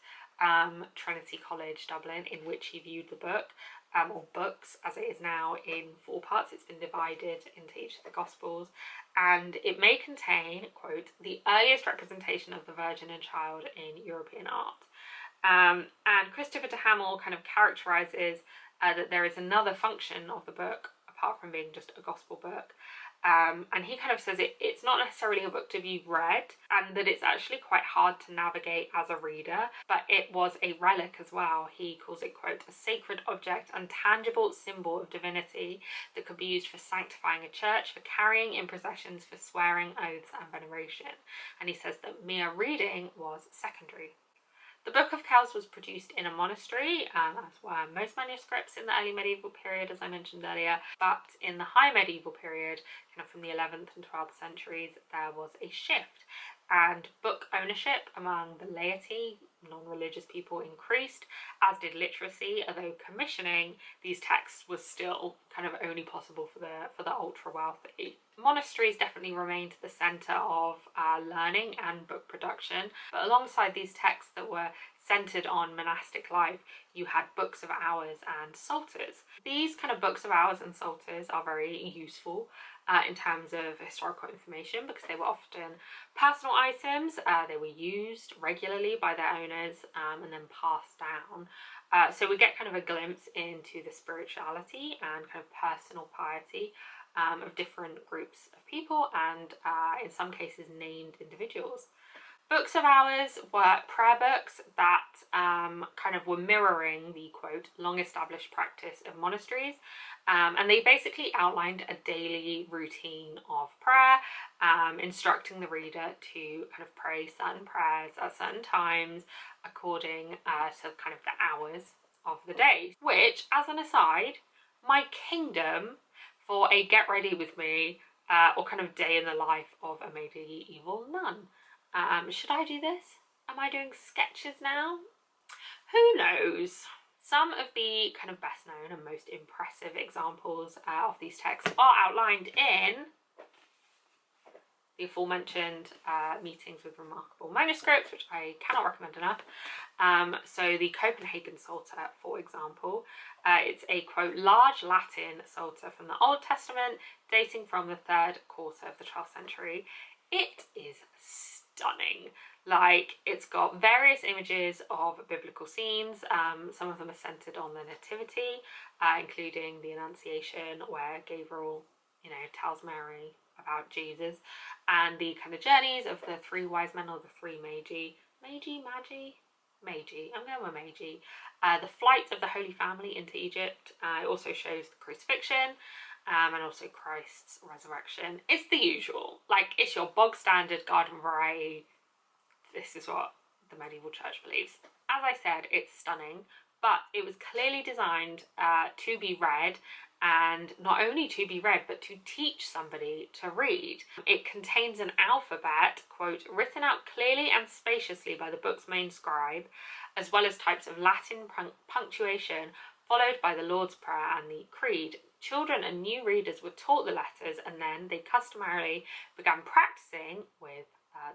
Trinity College, Dublin, in which he viewed the book, or books, as it is now, in 4 parts. It's been divided into each of the Gospels, and it may contain, quote, the earliest representation of the Virgin and Child in European art. And Christopher de Hamel kind of characterises that there is another function of the book, apart from being just a gospel book, and he kind of says it's not necessarily a book to be read, and that it's actually quite hard to navigate as a reader, but it was a relic as well. He calls it, quote, a sacred object and tangible symbol of divinity that could be used for sanctifying a church, for carrying in processions, for swearing oaths and veneration. And he says that mere reading was secondary. The Book of Kells was produced in a monastery, as were most manuscripts in the early medieval period, as I mentioned earlier, but in the high medieval period, kind of from the 11th and 12th centuries, there was a shift, and book ownership among the laity, non-religious people, increased, as did literacy, although commissioning these texts was still kind of only possible for the ultra-wealthy. Monasteries definitely remained the centre of learning and book production, but alongside these texts that were centred on monastic life, you had books of hours and psalters. These kind of books of hours and psalters are very useful in terms of historical information, because they were often personal items. They were used regularly by their owners and then passed down. So we get kind of a glimpse into the spirituality and kind of personal piety of different groups of people, and in some cases named individuals. Books of hours were prayer books that kind of were mirroring the, quote, long-established practice of monasteries, and they basically outlined a daily routine of prayer, instructing the reader to kind of pray certain prayers at certain times according to kind of the hours of the day, which, as an aside, my kingdom for a get ready with me or kind of day in the life of a medieval nun. Should I do this? Am I doing sketches now? Who knows? Some of the kind of best known and most impressive examples of these texts are outlined in the aforementioned Meetings with Remarkable Manuscripts, which I cannot recommend enough. So the Copenhagen Psalter, for example, it's a, quote, large Latin Psalter from the Old Testament, dating from the 3rd quarter of the 12th century. It is stunning. Like, it's got various images of biblical scenes. Some of them are centered on the nativity, including the Annunciation, where Gabriel, tells Mary about Jesus, and the kind of journeys of the 3 wise men, or the 3 magi. Magi, I'm going with Magi. The flight of the Holy Family into Egypt. It also shows the crucifixion, and also Christ's resurrection. It's the usual. Like, it's your bog standard garden variety. This is what the medieval church believes. As I said, it's stunning, but it was clearly designed to be read, and not only to be read, but to teach somebody to read. It contains an alphabet, quote, written out clearly and spaciously by the book's main scribe, as well as types of Latin punctuation, followed by the Lord's Prayer and the Creed. Children and new readers were taught the letters, and then they customarily began practicing with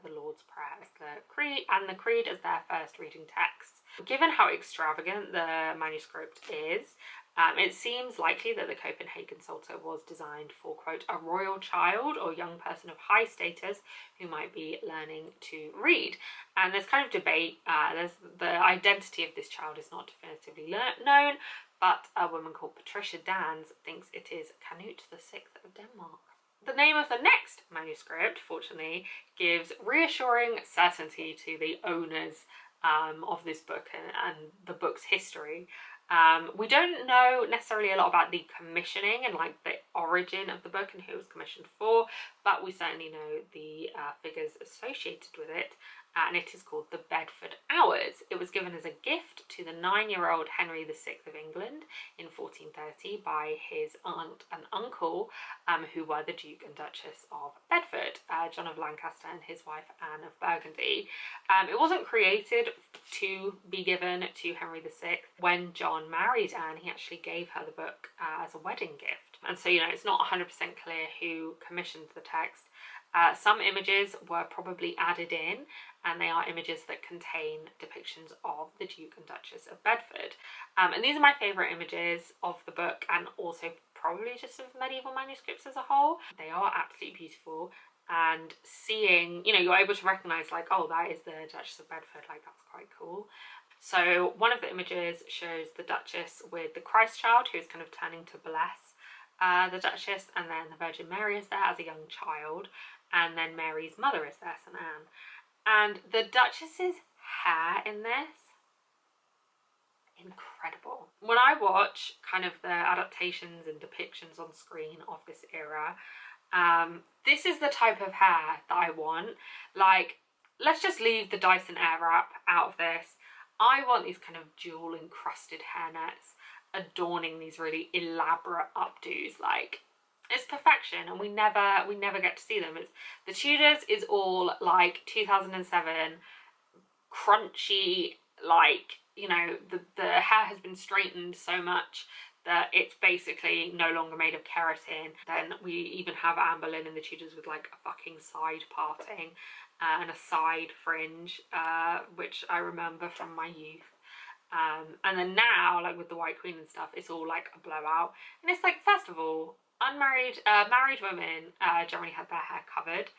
the Lord's Prayer as the Creed, and the Creed as their first reading texts. Given how extravagant the manuscript is, it seems likely that the Copenhagen Psalter was designed for, quote, a royal child or young person of high status who might be learning to read. And there's kind of debate. The identity of this child is not definitively known, but a woman called Patricia Dans thinks it is Canute VI of Denmark. The name of the next manuscript, fortunately, gives reassuring certainty to the owners of this book and the book's history. We don't know necessarily a lot about the commissioning and like the origin of the book and who it was commissioned for, but we certainly know the figures associated with it, and it is called the Bedford Hours. It was given as a gift to the 9-year-old Henry VI of England in 1430 by his aunt and uncle, who were the Duke and Duchess of Bedford, John of Lancaster and his wife Anne of Burgundy. It wasn't created to be given to Henry VI. When John married Anne, he actually gave her the book as a wedding gift. And so, you know, it's not 100% clear who commissioned the text. Some images were probably added in, and they are images that contain depictions of the Duke and Duchess of Bedford. And these are my favourite images of the book, and also probably just of medieval manuscripts as a whole. They are absolutely beautiful, and seeing, you know, you're able to recognise like, oh, that is the Duchess of Bedford, like that's quite cool. So one of the images shows the Duchess with the Christ child, who's kind of turning to bless the Duchess, and then the Virgin Mary is there as a young child, and then Mary's mother is there, St Anne. And the Duchess's hair in this, incredible. When I watch kind of the adaptations and depictions on screen of this era, this is the type of hair that I want. Like, let's just leave the Dyson Airwrap out of this. I want these kind of jewel encrusted hairnets adorning these really elaborate updos. Like, it's perfection, and we never get to see them. It's the Tudors is all like 2007 crunchy, like, you know, the hair has been straightened so much that it's basically no longer made of keratin. Then we even have Anne Boleyn in the Tudors with like a fucking side parting and a side fringe, which I remember from my youth. And then now, like with the White Queen and stuff, it's all like a blowout. And it's like, first of all, married women generally had their hair covered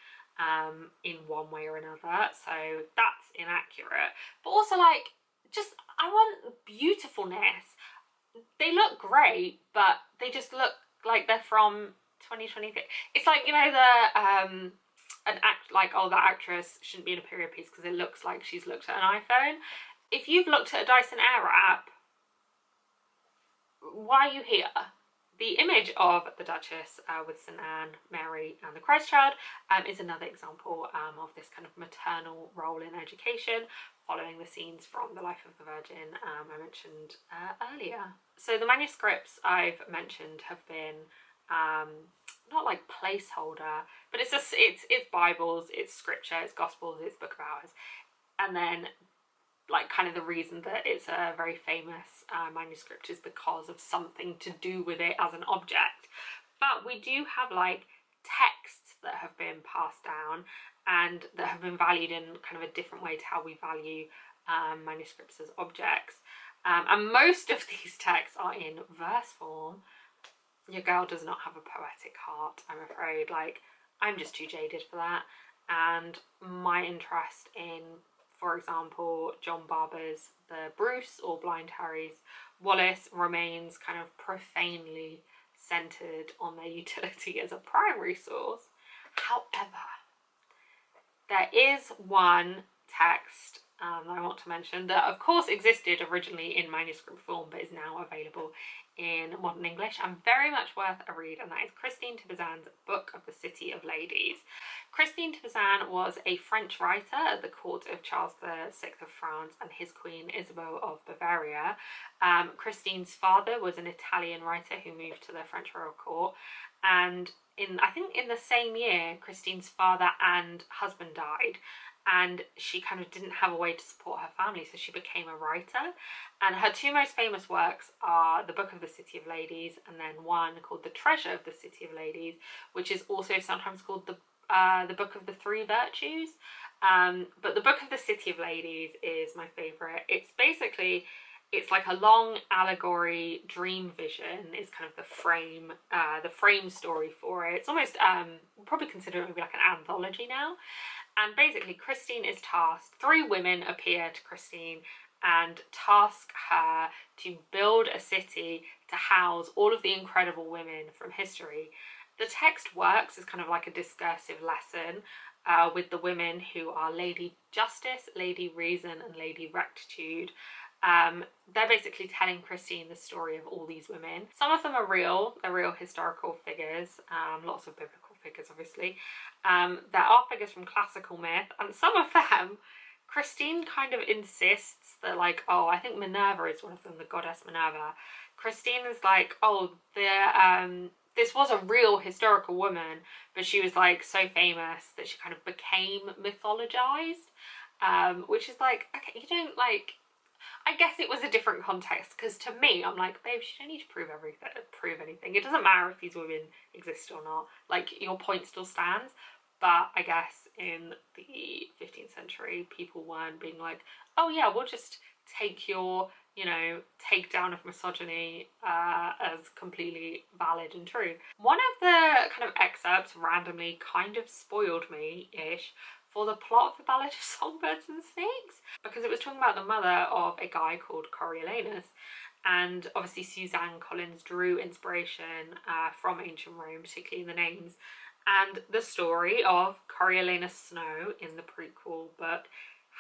in one way or another, so that's inaccurate. But also, like, just, I want beautifulness. They look great, but they just look like they're from 2023. It's like, you know, the oh, that actress shouldn't be in a period piece because it looks like she's looked at an iPhone. If you've looked at a Dyson Airwrap, why are you here? The image of the Duchess with St Anne, Mary and the Christ child is another example of this kind of maternal role in education, following the scenes from the life of the Virgin I mentioned earlier. So the manuscripts I've mentioned have been not like placeholder, but it's Bibles, it's scripture, it's Gospels, it's Book of Hours, and then like kind of the reason that it's a very famous manuscript is because of something to do with it as an object. But we do have like texts that have been passed down and that have been valued in kind of a different way to how we value manuscripts as objects. And most of these texts are in verse form. Your girl does not have a poetic heart, I'm afraid. Like, I'm just too jaded for that. And my interest in, for example, John Barber's The Bruce or Blind Harry's Wallace remains kind of profanely centred on their utility as a primary source. However, there is one text that I want to mention that of course existed originally in manuscript form but is now available in modern English and very much worth a read, and that is Christine Tibouzin's Book of the City of Ladies. Christine Tibouzin was a French writer at the court of Charles VI of France and his queen Isabeau of Bavaria. Christine's father was an Italian writer who moved to the French royal court, and I think in the same year Christine's father and husband died, and she kind of didn't have a way to support her family, so she became a writer. And her two most famous works are the Book of the City of Ladies and then one called The Treasure of the City of Ladies, which is also sometimes called the the Book of the Three Virtues. But the Book of the City of Ladies is my favourite. It's basically, it's like a long allegory, dream vision is kind of the frame story for it. It's almost, we'll probably consider it maybe like an anthology now. And basically Christine is tasked, three women appear to Christine and task her to build a city to house all of the incredible women from history. The text works as kind of like a discursive lesson with the women who are Lady Justice, Lady Reason and Lady Rectitude. They're basically telling Christine the story of all these women. Some of them are real, they're real historical figures, lots of biblical figures obviously. There are figures from classical myth, and some of them, Christine kind of insists that like, oh, I think Minerva is one of them, the goddess Minerva. Christine is like, oh, this was a real historical woman, but she was like so famous that she kind of became mythologized, which is like, okay, you don't like, I guess it was a different context, because to me, I'm like, babe, you don't need to prove anything. It doesn't matter if these women exist or not. Like, your point still stands. But I guess in the 15th century, people weren't being like, oh yeah, we'll just take your, you know, takedown of misogyny as completely valid and true. One of the kind of excerpts randomly kind of spoiled me-ish for the plot of the Ballad of Songbirds and Snakes, because it was talking about the mother of a guy called Coriolanus, and obviously Suzanne Collins drew inspiration from ancient Rome, particularly in the names, and the story of Coriolanus Snow in the prequel book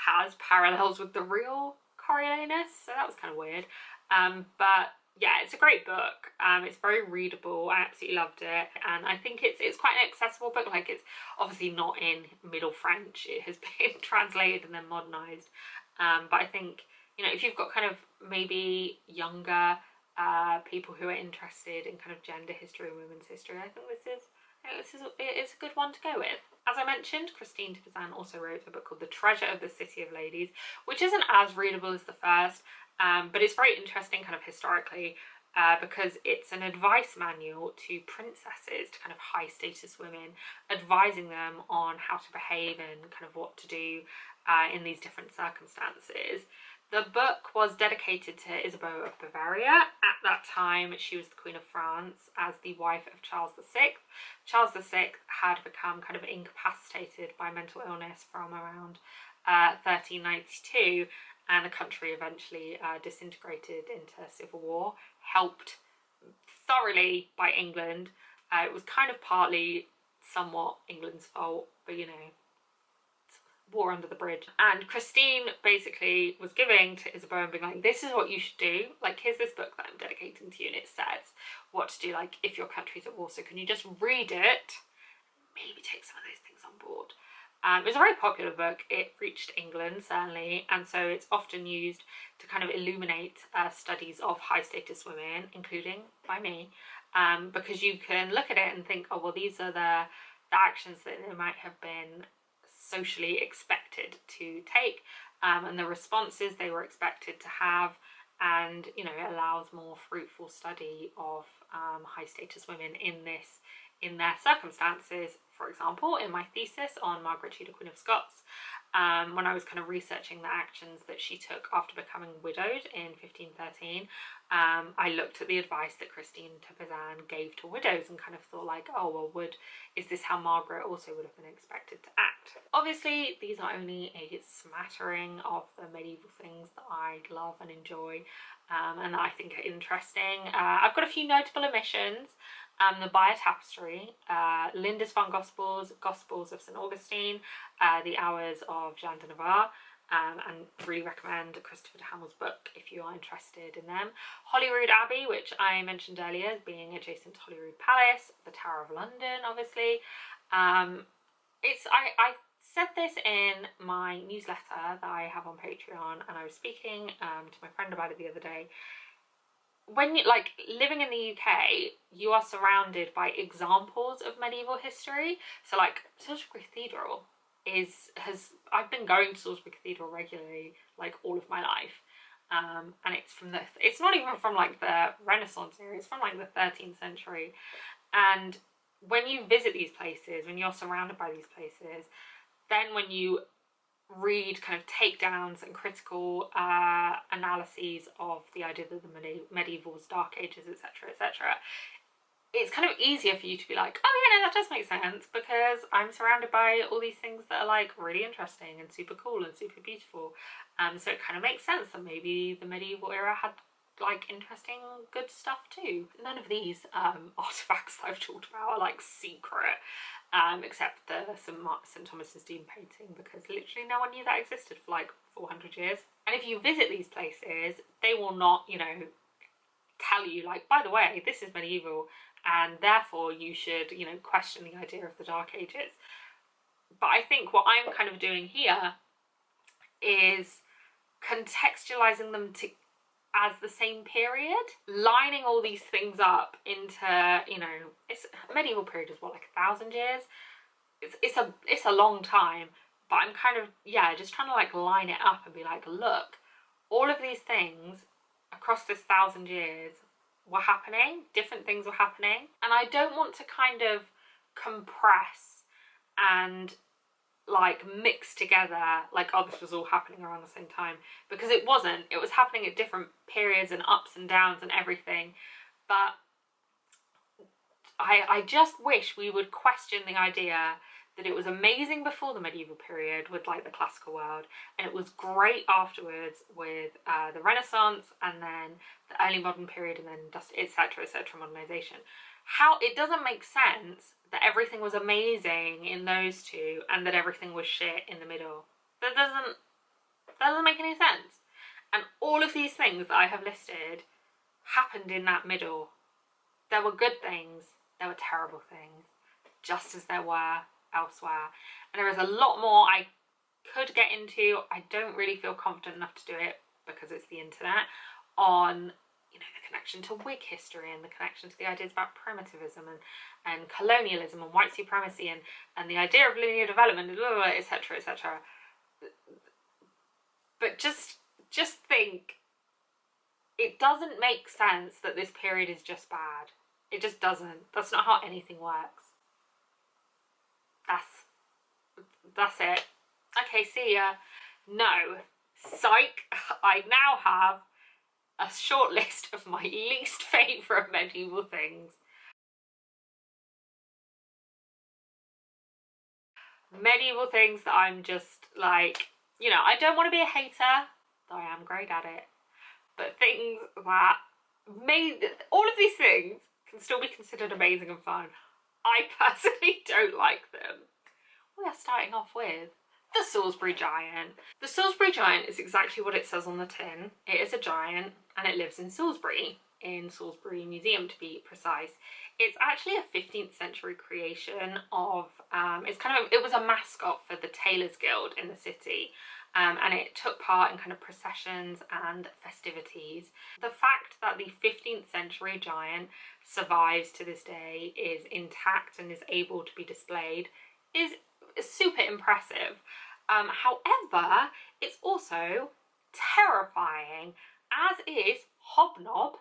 has parallels with the real Coriolanus, so that was kind of weird. But yeah, it's a great book. It's very readable. I absolutely loved it, and I think it's quite an accessible book. Like, it's obviously not in Middle French. It has been translated and then modernized. But I think, you know, if you've got kind of maybe younger people who are interested in kind of gender history and women's history, I think it's a good one to go with. As I mentioned, Christine de Pizan also wrote a book called The Treasure of the City of Ladies, which isn't as readable as the first, but it's very interesting kind of historically, because it's an advice manual to princesses, to kind of high status women, advising them on how to behave and kind of what to do in these different circumstances. The book was dedicated to Isabeau of Bavaria. At that time, she was the Queen of France as the wife of Charles VI. Charles VI had become kind of incapacitated by mental illness from around 1392, and the country eventually disintegrated into civil war, helped thoroughly by England. It was kind of partly somewhat England's fault, but you know, war under the bridge. And Christine basically was giving to Isabeau and being like, this is what you should do, like, here's this book that I'm dedicating to you and it says what to do, like, if your country's at war, so can you just read it, maybe take some of those things on board. It was a very popular book. It reached England, certainly, and so it's often used to kind of illuminate studies of high status women, including by me, because you can look at it and think, oh well, these are the actions that they might have been socially expected to take, and the responses they were expected to have, and you know, it allows more fruitful study of high status women in their circumstances. For example, in my thesis on Margaret Tudor, Queen of Scots, when I was kind of researching the actions that she took after becoming widowed in 1513, I looked at the advice that Christine de Pizan gave to widows and kind of thought like, oh well, is this how Margaret also would have been expected to act? Obviously, these are only a smattering of the medieval things that I love and enjoy, and that I think are interesting. I've got a few notable omissions. The Bayeux Tapestry, Lindisfarne Gospels, Gospels of St Augustine, the Hours of Jeanne de Navarre, and really recommend Christopher de Hamel's book if you are interested in them. Holyrood Abbey, which I mentioned earlier as being adjacent to Holyrood Palace, the Tower of London, obviously. I said this in my newsletter that I have on Patreon, and I was speaking to my friend about it the other day. When you, like, living in the UK, you are surrounded by examples of medieval history. So like Salisbury Cathedral I've been going to Salisbury Cathedral regularly like all of my life, and it's not even from like the Renaissance era, it's from like the 13th century, and when you visit these places, when you're surrounded by these places, then when you read kind of takedowns and critical analyses of the idea that the medievals, Dark Ages, etc., etc., it's kind of easier for you to be like, oh yeah, no, that does make sense, because I'm surrounded by all these things that are like really interesting and super cool and super beautiful. So it kind of makes sense that maybe the medieval era had like interesting, good stuff too. None of these artifacts that I've talked about are like secret, except the St Thomas's Dean painting, because literally no one knew that existed for like 400 years. And if you visit these places, they will not, you know, tell you like, by the way, this is medieval, and therefore you should, you know, question the idea of the Dark Ages. But I think what I'm kind of doing here is contextualizing them to as the same period, lining all these things up into, you know, it's medieval period is what, like 1,000 years. It's a long time, but I'm kind of, yeah, just trying to like line it up and be like, look, all of these things across this 1,000 years were happening, different things were happening, and I don't want to kind of compress and like mix together like, oh, this was all happening around the same time, because it wasn't. It was happening at different periods and ups and downs and everything. But I just wish we would question the idea that it was amazing before the medieval period with like the classical world, and it was great afterwards with the Renaissance, and then the early modern period, and then etc., etc., modernization. How it doesn't make sense that everything was amazing in those two and that everything was shit in the middle. That doesn't make any sense. And all of these things that I have listed happened in that middle. There were good things, there were terrible things, just as there were elsewhere. And there is a lot more I could get into. I don't really feel confident enough to do it because it's the internet, on, you know, the connection to Whig history and the connection to the ideas about primitivism and colonialism and white supremacy and the idea of linear development, etc., etc. But just think, it doesn't make sense that this period is just bad. It just doesn't. That's not how anything works. That's it. Okay, see ya. No. Psych. I now have a short list of my least favourite medieval things. Medieval things that I'm just like, you know, I don't want to be a hater, though I am great at it, but things that made, all of these things can still be considered amazing and fun. I personally don't like them. We are starting off with the Salisbury Giant. The Salisbury Giant is exactly what it says on the tin. It is a giant and it lives in Salisbury Museum to be precise. It's actually a 15th century creation of, it was a mascot for the Tailors Guild in the city. And it took part in kind of processions and festivities. The fact that the 15th century giant survives to this day, is intact and is able to be displayed, is super impressive. However, it's also terrifying, as is Hobnob,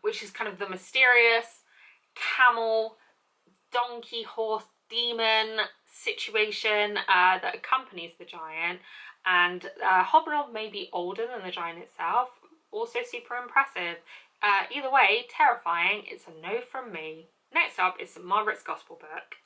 which is kind of the mysterious camel, donkey, horse, demon situation that accompanies the giant. And Hobnob may be older than the giant itself, also super impressive. Either way, terrifying. It's a no from me. Next up is St Margaret's Gospel book.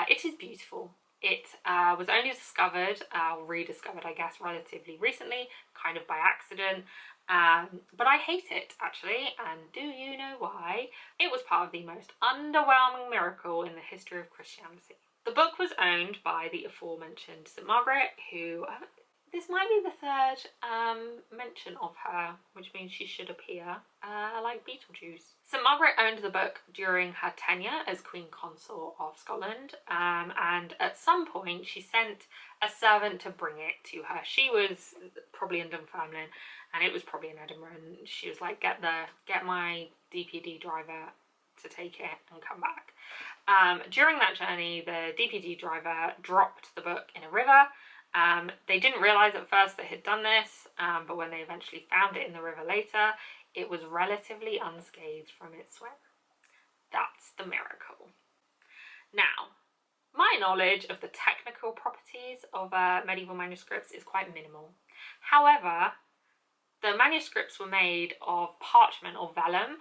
It is beautiful. It was only discovered, rediscovered I guess, relatively recently, kind of by accident. But I hate it, actually, and do you know why? It was part of the most underwhelming miracle in the history of Christianity. The book was owned by the aforementioned St Margaret, who, this might be the third mention of her, which means she should appear like Beetlejuice. St Margaret owned the book during her tenure as Queen Consort of Scotland, and at some point she sent a servant to bring it to her. She was probably in Dunfermline, and it was probably in Edinburgh, and she was like, get my DPD driver to take it and come back. During that journey, the DPD driver dropped the book in a river. They didn't realise at first that it had done this, but when they eventually found it in the river later, it was relatively unscathed from its swim. That's the miracle. Now, my knowledge of the technical properties of medieval manuscripts is quite minimal. However, the manuscripts were made of parchment or vellum,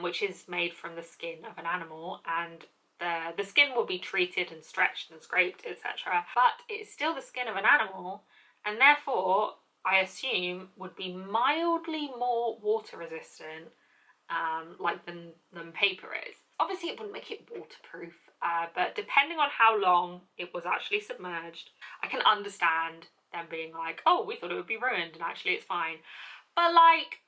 which is made from the skin of an animal, and the skin will be treated and stretched and scraped, etc. But it's still the skin of an animal, and therefore I assume would be mildly more water resistant, than paper is. Obviously it wouldn't make it waterproof, but depending on how long it was actually submerged, I can understand them being like, oh, we thought it would be ruined and actually it's fine. But like,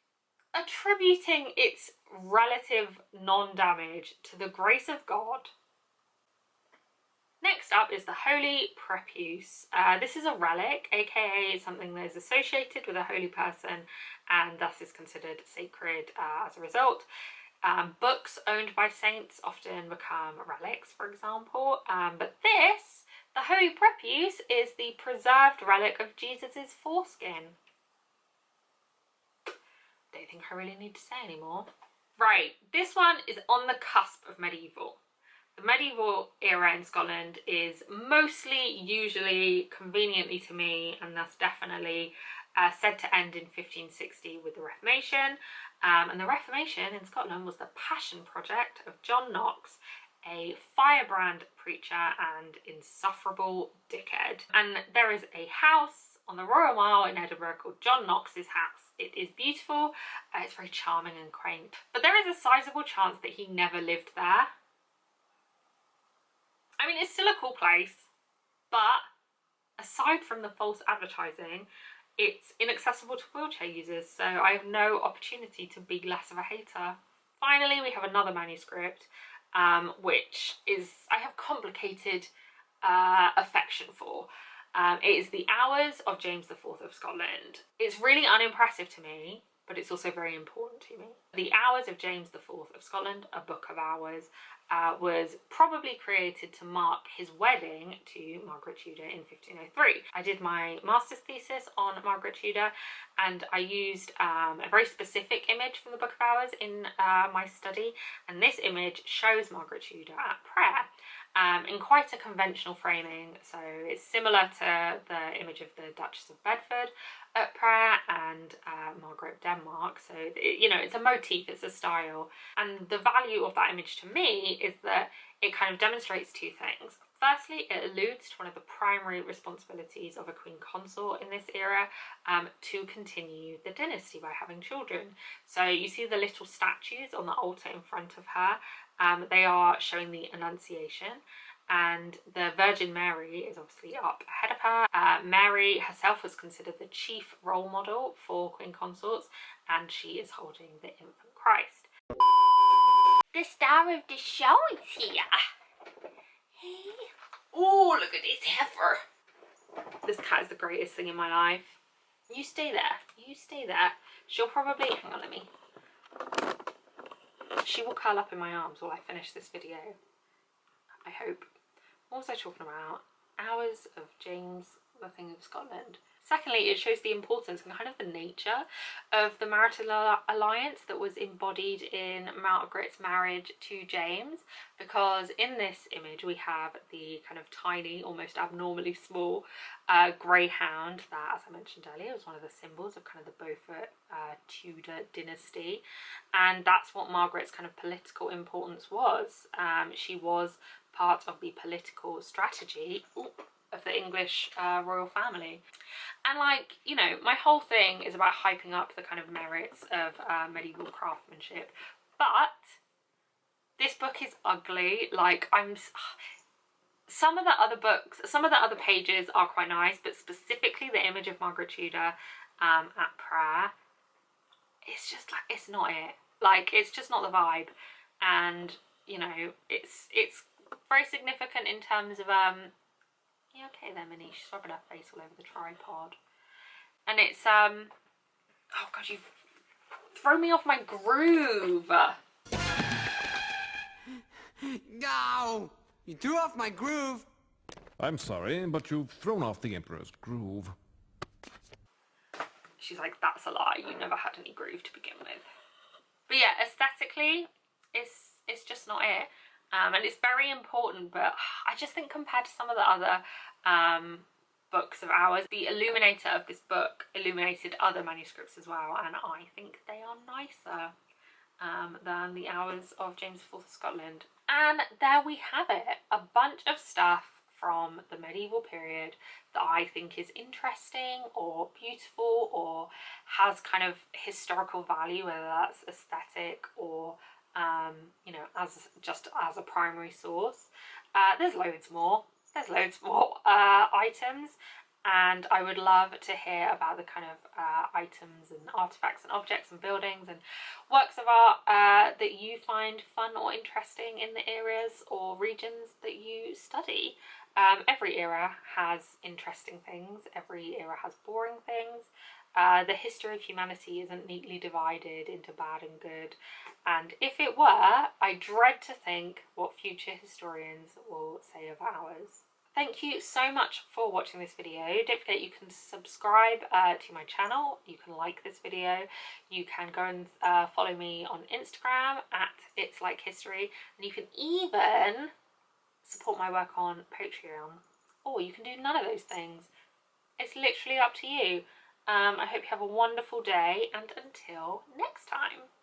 attributing its relative non-damage to the grace of God. Next up is the Holy Prepuce. This is a relic, aka something that is associated with a holy person and thus is considered sacred as a result. Books owned by saints often become relics, for example, but this, the Holy Prepuce, is the preserved relic of Jesus's foreskin. Don't think I really need to say anymore. Right, this one is on the cusp of medieval. The medieval era in Scotland is mostly, usually, conveniently to me, and thus definitely said to end in 1560 with the Reformation. And the Reformation in Scotland was the passion project of John Knox, a firebrand preacher and insufferable dickhead. And there is a house on the Royal Mile in Edinburgh called John Knox's house. It is beautiful, it's very charming and quaint, but there is a sizable chance that he never lived there. I mean, it's still a cool place, but aside from the false advertising, it's inaccessible to wheelchair users, so I have no opportunity to be less of a hater. Finally, we have another manuscript, which is, I have complicated affection for. It is the Hours of James IV of Scotland. It's really unimpressive to me, but it's also very important to me. The Hours of James IV of Scotland, a book of hours, was probably created to mark his wedding to Margaret Tudor in 1503. I did my master's thesis on Margaret Tudor, and I used a very specific image from the Book of Hours in my study, and this image shows Margaret Tudor at prayer. In quite a conventional framing, so it's similar to the image of the Duchess of Bedford at prayer and Margaret of Denmark, so it's a motif, it's a style, and the value of that image to me is that it kind of demonstrates two things. Firstly, it alludes to one of the primary responsibilities of a queen consort in this era, to continue the dynasty by having children. So you see the little statues on the altar in front of her. They are showing the Annunciation, and the Virgin Mary is obviously up ahead of her. Mary herself was considered the chief role model for queen consorts, and she is holding the infant Christ. The star of the show is here. Hey. Oh, look at this heifer. This cat is the greatest thing in my life. You stay there. You stay there. She'll probably... Hang on, let me... She will curl up in my arms while I finish this video. I hope. What was I talking about? Hours of James the Thing of Scotland. Secondly, it shows the importance and kind of the nature of the marital alliance that was embodied in Margaret's marriage to James, because in this image we have the kind of tiny, almost abnormally small greyhound that, as I mentioned earlier, was one of the symbols of kind of the Beaufort Tudor dynasty, and that's what Margaret's kind of political importance was. She was part of the political strategy of the English royal family. And like, my whole thing is about hyping up the kind of merits of medieval craftsmanship, but this book is ugly. Like, some of the other pages are quite nice, but specifically the image of Margaret Tudor at prayer, it's just like, it's not it. Like, it's just not the vibe. And it's very significant in terms of you okay there, Minnie? She's rubbing her face all over the tripod. And it's oh god, you've thrown me off my groove. No! You threw off my groove! I'm sorry, but you've thrown off the Emperor's groove. She's like, that's a lie, you never had any groove to begin with. But yeah, aesthetically, it's just not it. and it's very important, but I just think compared to some of the other books of ours, the illuminator of this book illuminated other manuscripts as well, and I think they are nicer than the hours of James IV of Scotland. And there we have it, a bunch of stuff from the medieval period that I think is interesting or beautiful or has kind of historical value, whether that's aesthetic or you know, as just as a primary source. There's loads more items, and I would love to hear about the kind of items and artifacts and objects and buildings and works of art that you find fun or interesting in the areas or regions that you study. Every era has interesting things, every era has boring things. The history of humanity isn't neatly divided into bad and good, and if it were, I dread to think what future historians will say of ours. Thank you so much for watching this video. Don't forget you can subscribe to my channel, you can like this video, you can go and follow me on Instagram at It's Like History, and you can even support my work on Patreon, or you can do none of those things. It's literally up to you. I hope you have a wonderful day, and until next time.